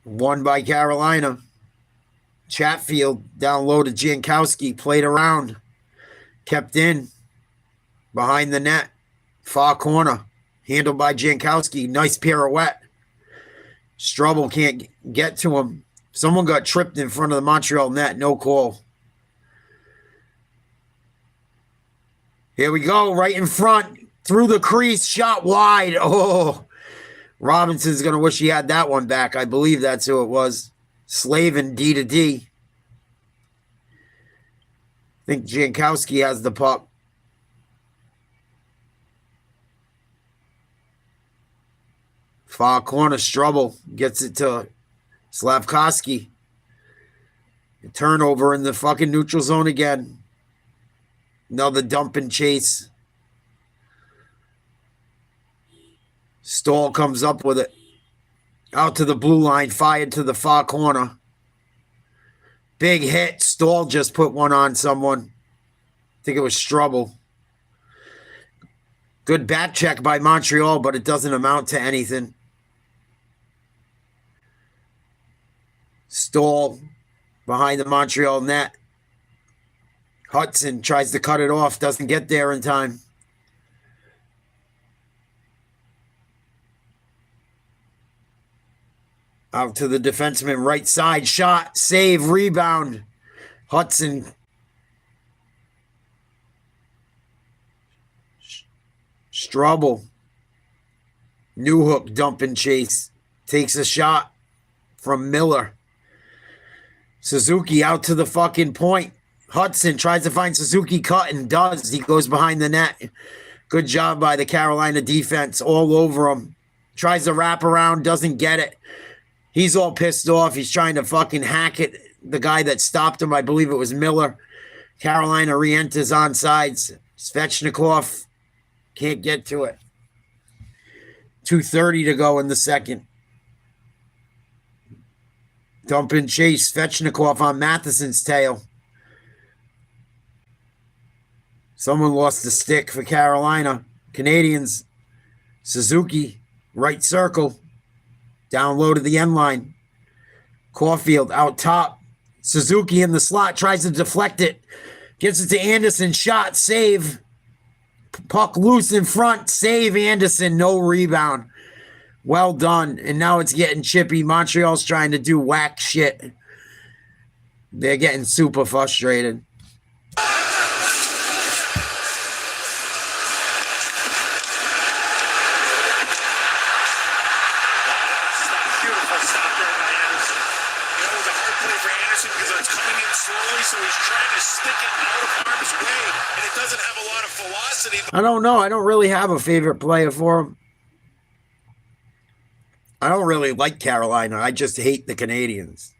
Won by Carolina. Chatfield down low to Jankowski. Played around. Kept in. Behind the net. Far corner. Handled by Jankowski. Nice pirouette. Strubble can't get to him. Someone got tripped in front of the Montreal net. No call. Here we go, right in front, through the crease, shot wide. Oh, Robinson's going to wish he had that one back. I believe that's who it was. Slavin, D to D. I think Jankowski has the puck. Far corner, Strubble gets it to Slavkovsky. A turnover in the fucking neutral zone again. Another dump and chase. Stahl comes up with it. Out to the blue line. Fired to the far corner. Big hit. Stahl just put one on someone. I think it was Strubble. Good back check by Montreal, but it doesn't amount to anything. Stahl behind the Montreal net. Hudson tries to cut it off, doesn't get there in time. Out to the defenseman, right side, shot, save, rebound. Hudson. Strubble. Newhook dump and chase. Takes a shot from Miller. Suzuki out to the fucking point. Hudson tries to find Suzuki cut and does. He goes behind the net. Good job by the Carolina defense all over him. Tries to wrap around, doesn't get it. He's all pissed off. He's trying to fucking hack it. The guy that stopped him, I believe it was Miller. Carolina re-enters onsides. Svechnikov can't get to it. 2:30 to go in the second. Dump and chase. Svechnikov on Matheson's tail. Someone lost the stick for Carolina. Canadiens. Suzuki. Right circle. Down low to the end line. Caulfield out top. Suzuki in the slot. Tries to deflect it. Gives it to Anderson. Shot. Save. Puck loose in front. Save Anderson. No rebound. Well done. And now it's getting chippy. Montreal's trying to do whack shit. They're getting super frustrated. I don't know. I don't really have a favorite player for him. I don't really like Carolina. I just hate the Canadiens.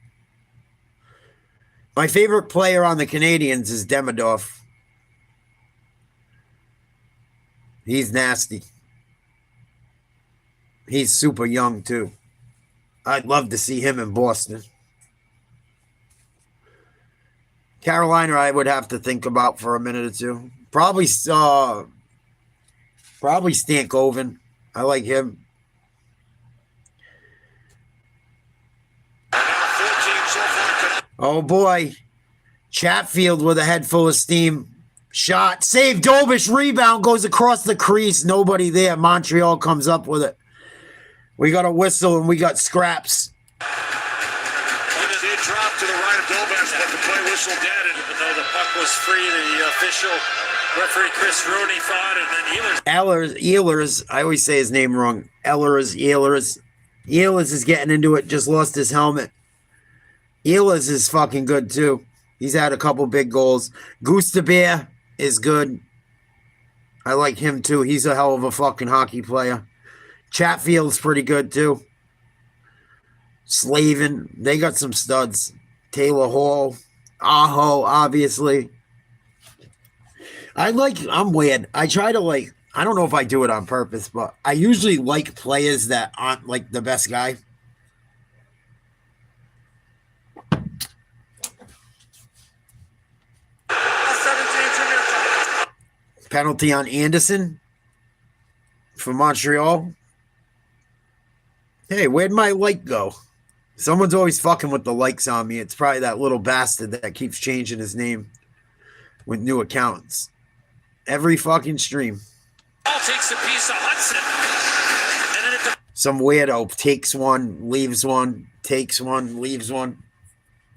My favorite player on the Canadiens is Demidov. He's nasty. He's super young, too. I'd love to see him in Boston. Carolina, I would have to think about for a minute or two. Probably Probably Stankoven. I like him. Oh boy. Chatfield with a head full of steam. Shot. Save. Dobish. Rebound. Goes across the crease. Nobody there. Montreal comes up with it. We got a whistle and we got scraps. And it did drop to the right of Dobish, but the play whistle dead. And even though the puck was free, the official referee Chris Rooney thought, and then Ehlers. I always say his name wrong. Ehlers. Ehlers is getting into it. Just lost his helmet. Ehlers is fucking good too. He's had a couple big goals. Gustavert is good. I like him too. He's a hell of a fucking hockey player. Chatfield's pretty good too. Slavin. They got some studs. Taylor Hall. Aho, obviously. I'm weird. I try to I don't know if I do it on purpose, but I usually like players that aren't like the best guy. Penalty on Anderson for Montreal. Hey, where'd my like go? Someone's always fucking with the likes on me. It's probably that little bastard that keeps changing his name with new accounts. Every fucking stream. Ball takes a piece of Hudson. And then some weirdo takes one, leaves one, takes one, leaves one.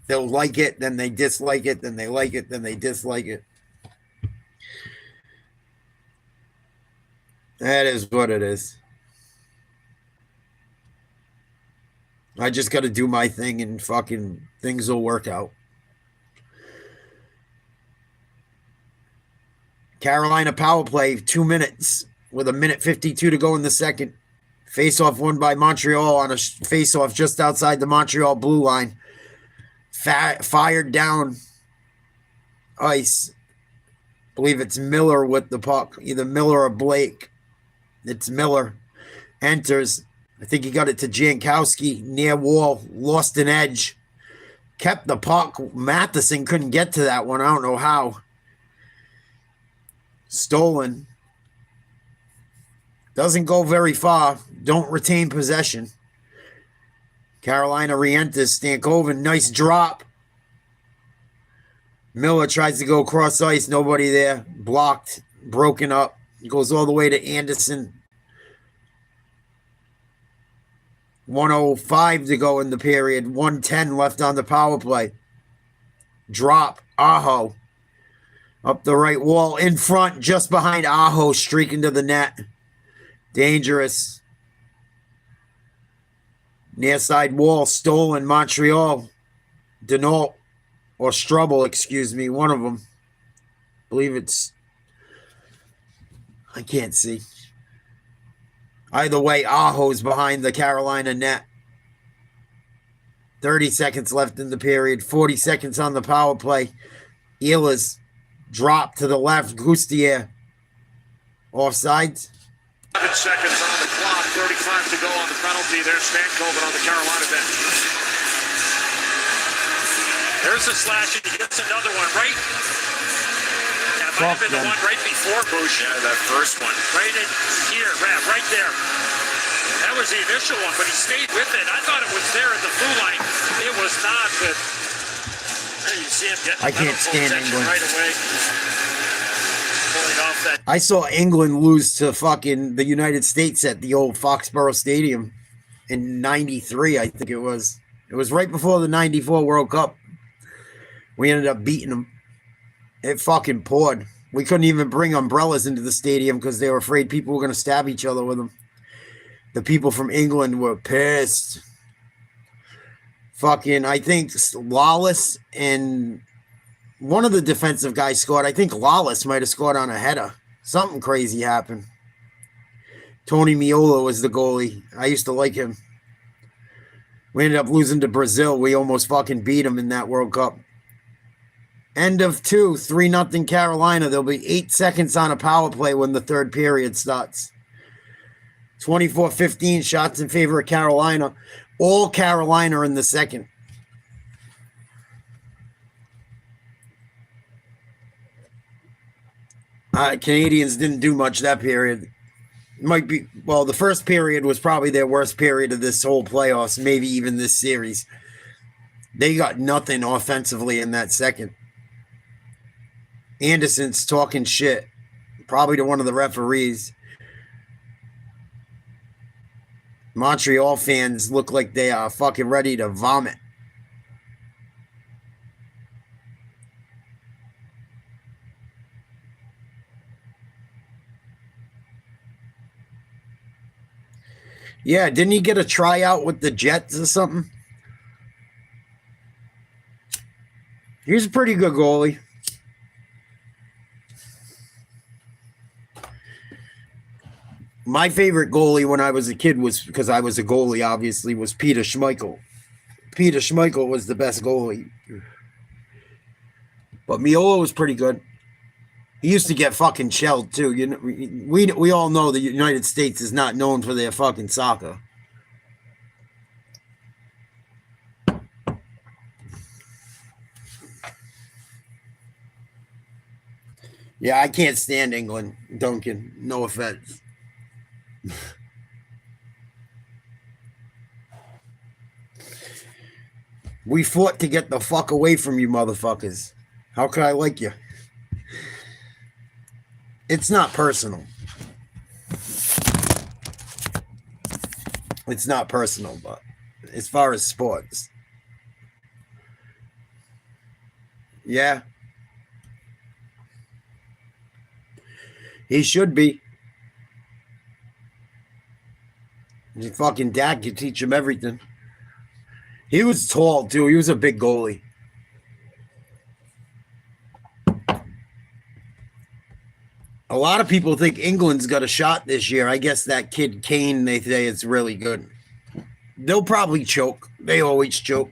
They'll like it, then they dislike it, then they like it, then they dislike it. That is what it is. I just got to do my thing and fucking things will work out. Carolina power play, 2 minutes with 1:52 to go in the second. Face-off won by Montreal on a face-off just outside the Montreal blue line. Fired down ice. I believe it's Miller with the puck. Either Miller or Blake. It's Miller. Enters. I think he got it to Jankowski. Near wall. Lost an edge. Kept the puck. Matheson couldn't get to that one. I don't know how. Stolen. Doesn't go very far. Don't retain possession. Carolina re-enters. Stankoven. Nice drop. Miller tries to go cross ice. Nobody there. Blocked. Broken up. Goes all the way to Anderson. 1:05 to go in the period. 1:10 left on the power play. Drop. Aho. Up the right wall. In front. Just behind Aho. Streaking to the net. Dangerous. Near side wall. Stolen. Montreal. Denault. Or Strubble, excuse me. One of them. I believe it's... I can't see. Either way, Aho's behind the Carolina net. 30 seconds left in the period. 40 seconds on the power play. Ehlers drop to the left. Gustier. Offsides. 7 seconds on the clock. 35 to go on the penalty. There's Stankoven on the Carolina bench. there's a slash, and he gets another one, right? That might have been the one right before Bush. Yeah, that first one. Right in here, right there. That was the initial one, but he stayed with it. I thought it was there at the blue line. It was not, but you see him getting I can't stand England. right away. Pulling off that. I saw England lose to fucking the United States at the old Foxborough Stadium in '93, I think it was. It was right before the '94 World Cup. We ended up beating them. It fucking poured. We couldn't even bring umbrellas into the stadium because they were afraid people were going to stab each other with them. The people from England were pissed. Fucking, I think Lawless and one of the defensive guys scored. I think Lawless might have scored on a header. Something crazy happened. Tony Miola was the goalie. I used to like him. We ended up losing to Brazil. We almost fucking beat them in that World Cup. End of 2, 3-0 Carolina. There'll be 8 seconds on a power play when the third period starts. 24-15 shots in favor of Carolina. All Carolina in the second. Canadians didn't do much that period. Might be, well, the first period was probably their worst period of this whole playoffs, maybe even this series. They got nothing offensively in that second. Anderson's talking shit, probably to one of the referees. Montreal fans look like they are fucking ready to vomit. Yeah, didn't he get a tryout with the Jets or something? He's a pretty good goalie. My favorite goalie when I was a kid was, because I was a goalie, obviously, was Peter Schmeichel. Peter Schmeichel was the best goalie. But Miola was pretty good. He used to get fucking shelled, too. You know, we all know the United States is not known for their fucking soccer. Yeah, I can't stand England, Duncan. No offense. We fought to get the fuck away from you motherfuckers. How could I like you? It's not personal. It's not personal, but as far as sports. Yeah. He should be. Your fucking dad could teach him everything. He was tall, too. He was a big goalie. A lot of people think England's got a shot this year. I guess that kid Kane, they say it's really good. They'll probably choke. They always choke.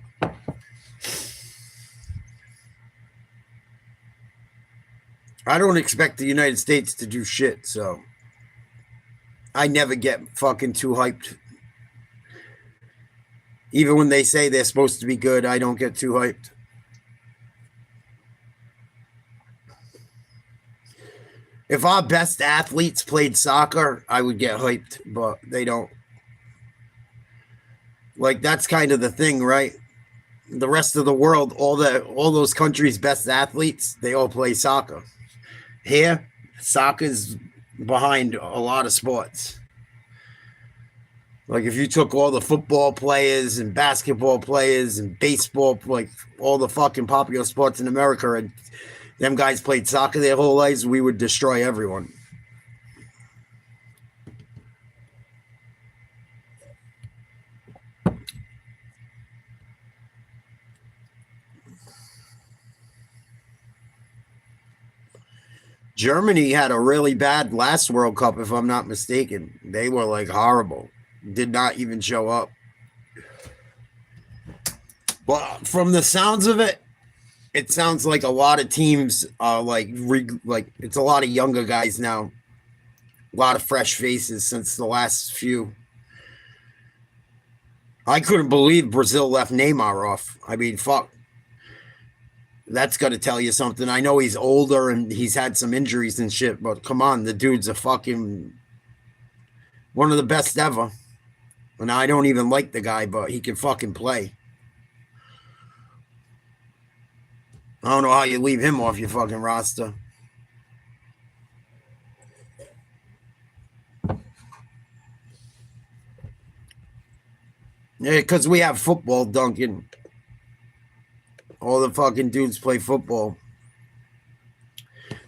I don't expect the United States to do shit, so I never get fucking too hyped. Even when they say they're supposed to be good, I don't get too hyped. If our best athletes played soccer, I would get hyped, but they don't. Like, that's kind of the thing, right? The rest of the world, all those countries' best athletes, they all play soccer. Here, soccer's behind a lot of sports. Like, if you took all the football players and basketball players and baseball, like all the fucking popular sports in America, and them guys played soccer their whole lives, we would destroy everyone. Germany had a really bad last World Cup, if I'm not mistaken. They were like horrible. Did not even show up. Well, from the sounds of it, it sounds like a lot of teams are like it's a lot of younger guys now. A lot of fresh faces since the last few. I couldn't believe Brazil left Neymar off. I mean, fuck. That's got to tell you something. I know he's older and he's had some injuries and shit, but come on, the dude's a fucking one of the best ever. And I don't even like the guy, but he can fucking play. I don't know how you leave him off your fucking roster. Yeah, because we have football, Duncan. All the fucking dudes play football.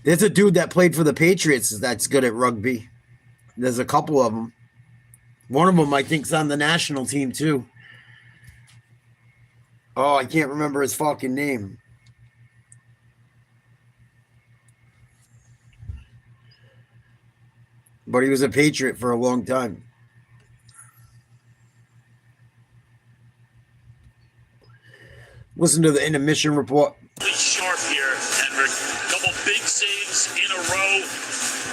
There's a dude that played for the Patriots that's good at rugby. There's a couple of them. One of them, I think, is on the national team, too. Oh, I can't remember his fucking name. But he was a Patriot for a long time. Listen to the intermission report. Sharp here, Henrik. Couple big saves in a row.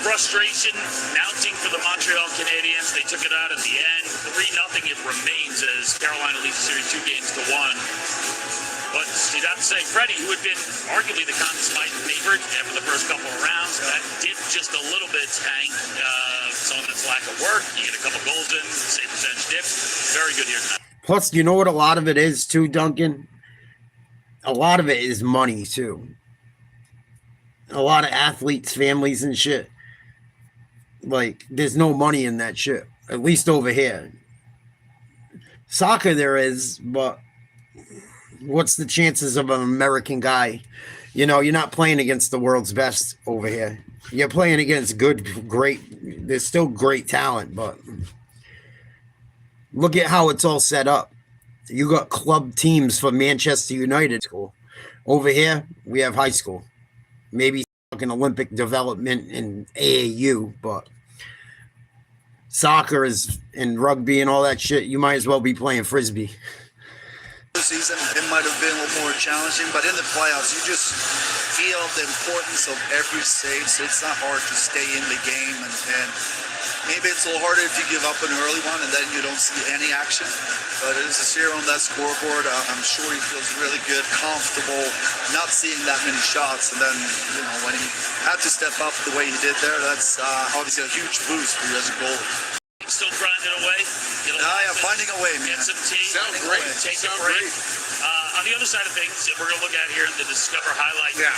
Frustration mounting for the Montreal Canadiens. They took it out at the end. 3-0 it remains as Carolina leads the series 2-1. But you'd have to say, Freddie, who had been arguably the Conn Smythe favorite after the first couple of rounds, that did just a little bit tank some of its lack of work. You get a couple goals in, save percentage dip. Very good here tonight. Plus, you know what a lot of it is too, Duncan? A lot of it is money too. A lot of athletes, families and shit. Like, there's no money in that shit. At least over here. Soccer there is, but what's the chances of an American guy? You know, you're not playing against the world's best over here. You're playing against great, there's still great talent, but look at how it's all set up. You got club teams for Manchester United school. Over here, we have high school. Maybe fucking Olympic development in AAU, but soccer is and rugby and all that shit, you might as well be playing frisbee. Season, it might have been a little more challenging, but in the playoffs, you just feel the importance of every save, so it's not hard to stay in the game, and maybe it's a little harder if you give up an early one and then you don't see any action, but as a zero on that scoreboard, I'm sure he feels really good, comfortable, not seeing that many shots, and then, you know, when he had to step up the way he did there, that's obviously a huge boost for you as a goalie. Still grinding away. Yeah, finding a way, man. Get some tea. Sounds great. Take a break. On the other side of things, we're going to look at here in the Discover highlight. Yeah.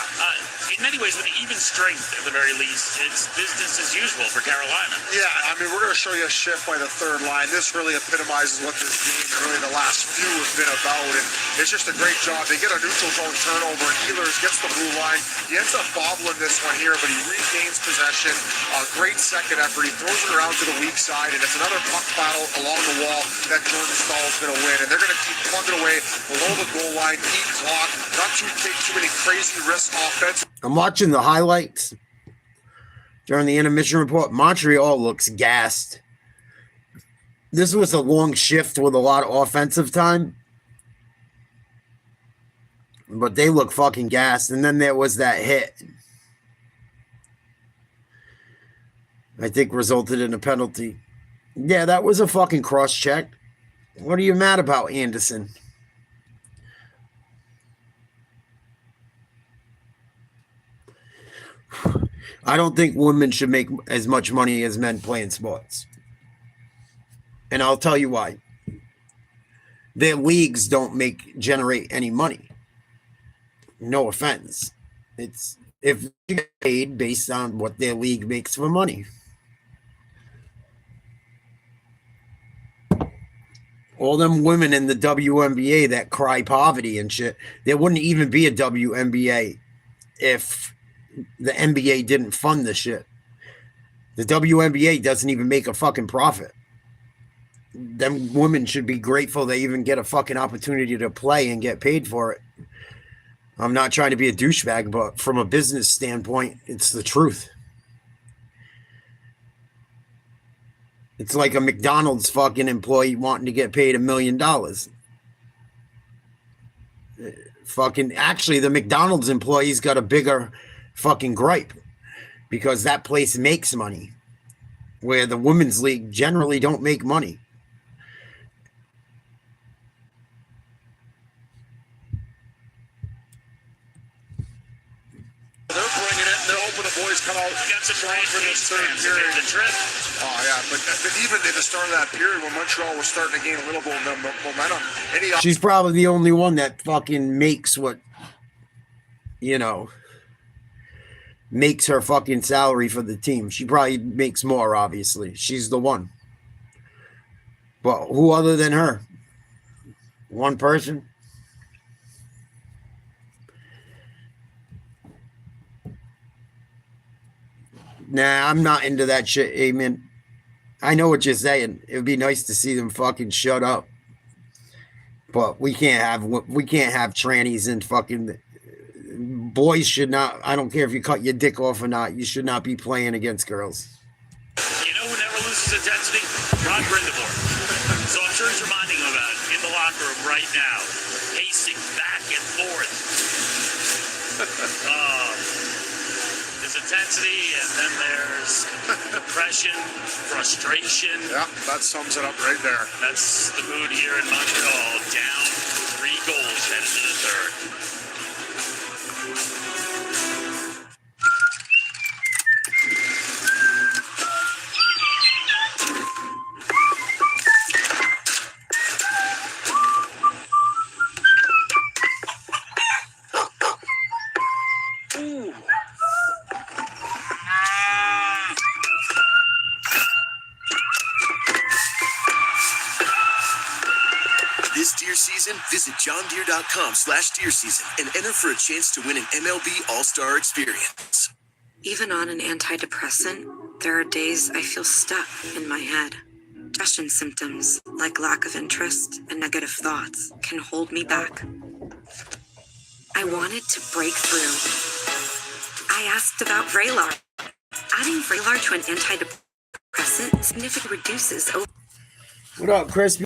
In many ways, with the even strength at the very least, it's business as usual for Carolina. Yeah, I mean, we're going to show you a shift by the third line. This really epitomizes what this game and really the last few have been about, and it's just a great job. They get a neutral zone turnover, and Ehlers gets the blue line. He ends up bobbling this one here, but he regains possession. Great second effort. He throws it around to the weak side, and it's another puck battle along the wall that Jordan Staal is going to win, and they're going to keep plugging away below the goal line, eat clock, not to take too many crazy risks offense. I'm watching the highlights during the intermission report. Montreal looks gassed. This was a long shift with a lot of offensive time, but they look fucking gassed. And then there was that hit, I think resulted in a penalty. Yeah, that was a fucking cross check. What are you mad about, Anderson? I don't think women should make as much money as men playing sports. And I'll tell you why. Their leagues don't generate any money. No offense. It's if you get paid based on what their league makes for money. All them women in the WNBA that cry poverty and shit, there wouldn't even be a WNBA if the NBA didn't fund the shit. The WNBA doesn't even make a fucking profit. Them women should be grateful they even get a fucking opportunity to play and get paid for it. I'm not trying to be a douchebag, but from a business standpoint, it's the truth. It's like a McDonald's fucking employee wanting to get paid $1 million. Fucking, actually, the McDonald's employee's got a bigger fucking gripe because that place makes money, where the women's league generally don't make money. They're bringing it. They're hoping the boys come out strong for this third period. Oh, yeah, but even at the start of that period when Montreal was starting to gain a little bit of momentum. She's probably the only one that fucking makes what, you know, makes her fucking salary for the team. She probably makes more, obviously. She's the one. But who other than her? One person? Nah, I'm not into that shit, Amen. I know what you're saying. It would be nice to see them fucking shut up. But we can't have trannies and fucking boys should not. I don't care if you cut your dick off or not. You should not be playing against girls. You know who never loses intensity? Rod Brindamore. So I'm sure he's reminding him about it in the locker room right now, pacing back and forth. There's intensity, and then there's depression, frustration. Yeah, that sums it up right there. That's the mood here in Montreal. Down 3 goals headed to the third. season, visit johndeere.com/deer season and enter for a chance to win an MLB All-Star experience. Even on an antidepressant, there are days I feel stuck in my head. Depression symptoms, like lack of interest and negative thoughts, can hold me back. I wanted to break through. I asked about Vraylar. Adding Vraylar to an antidepressant significantly reduces. What up, Chris?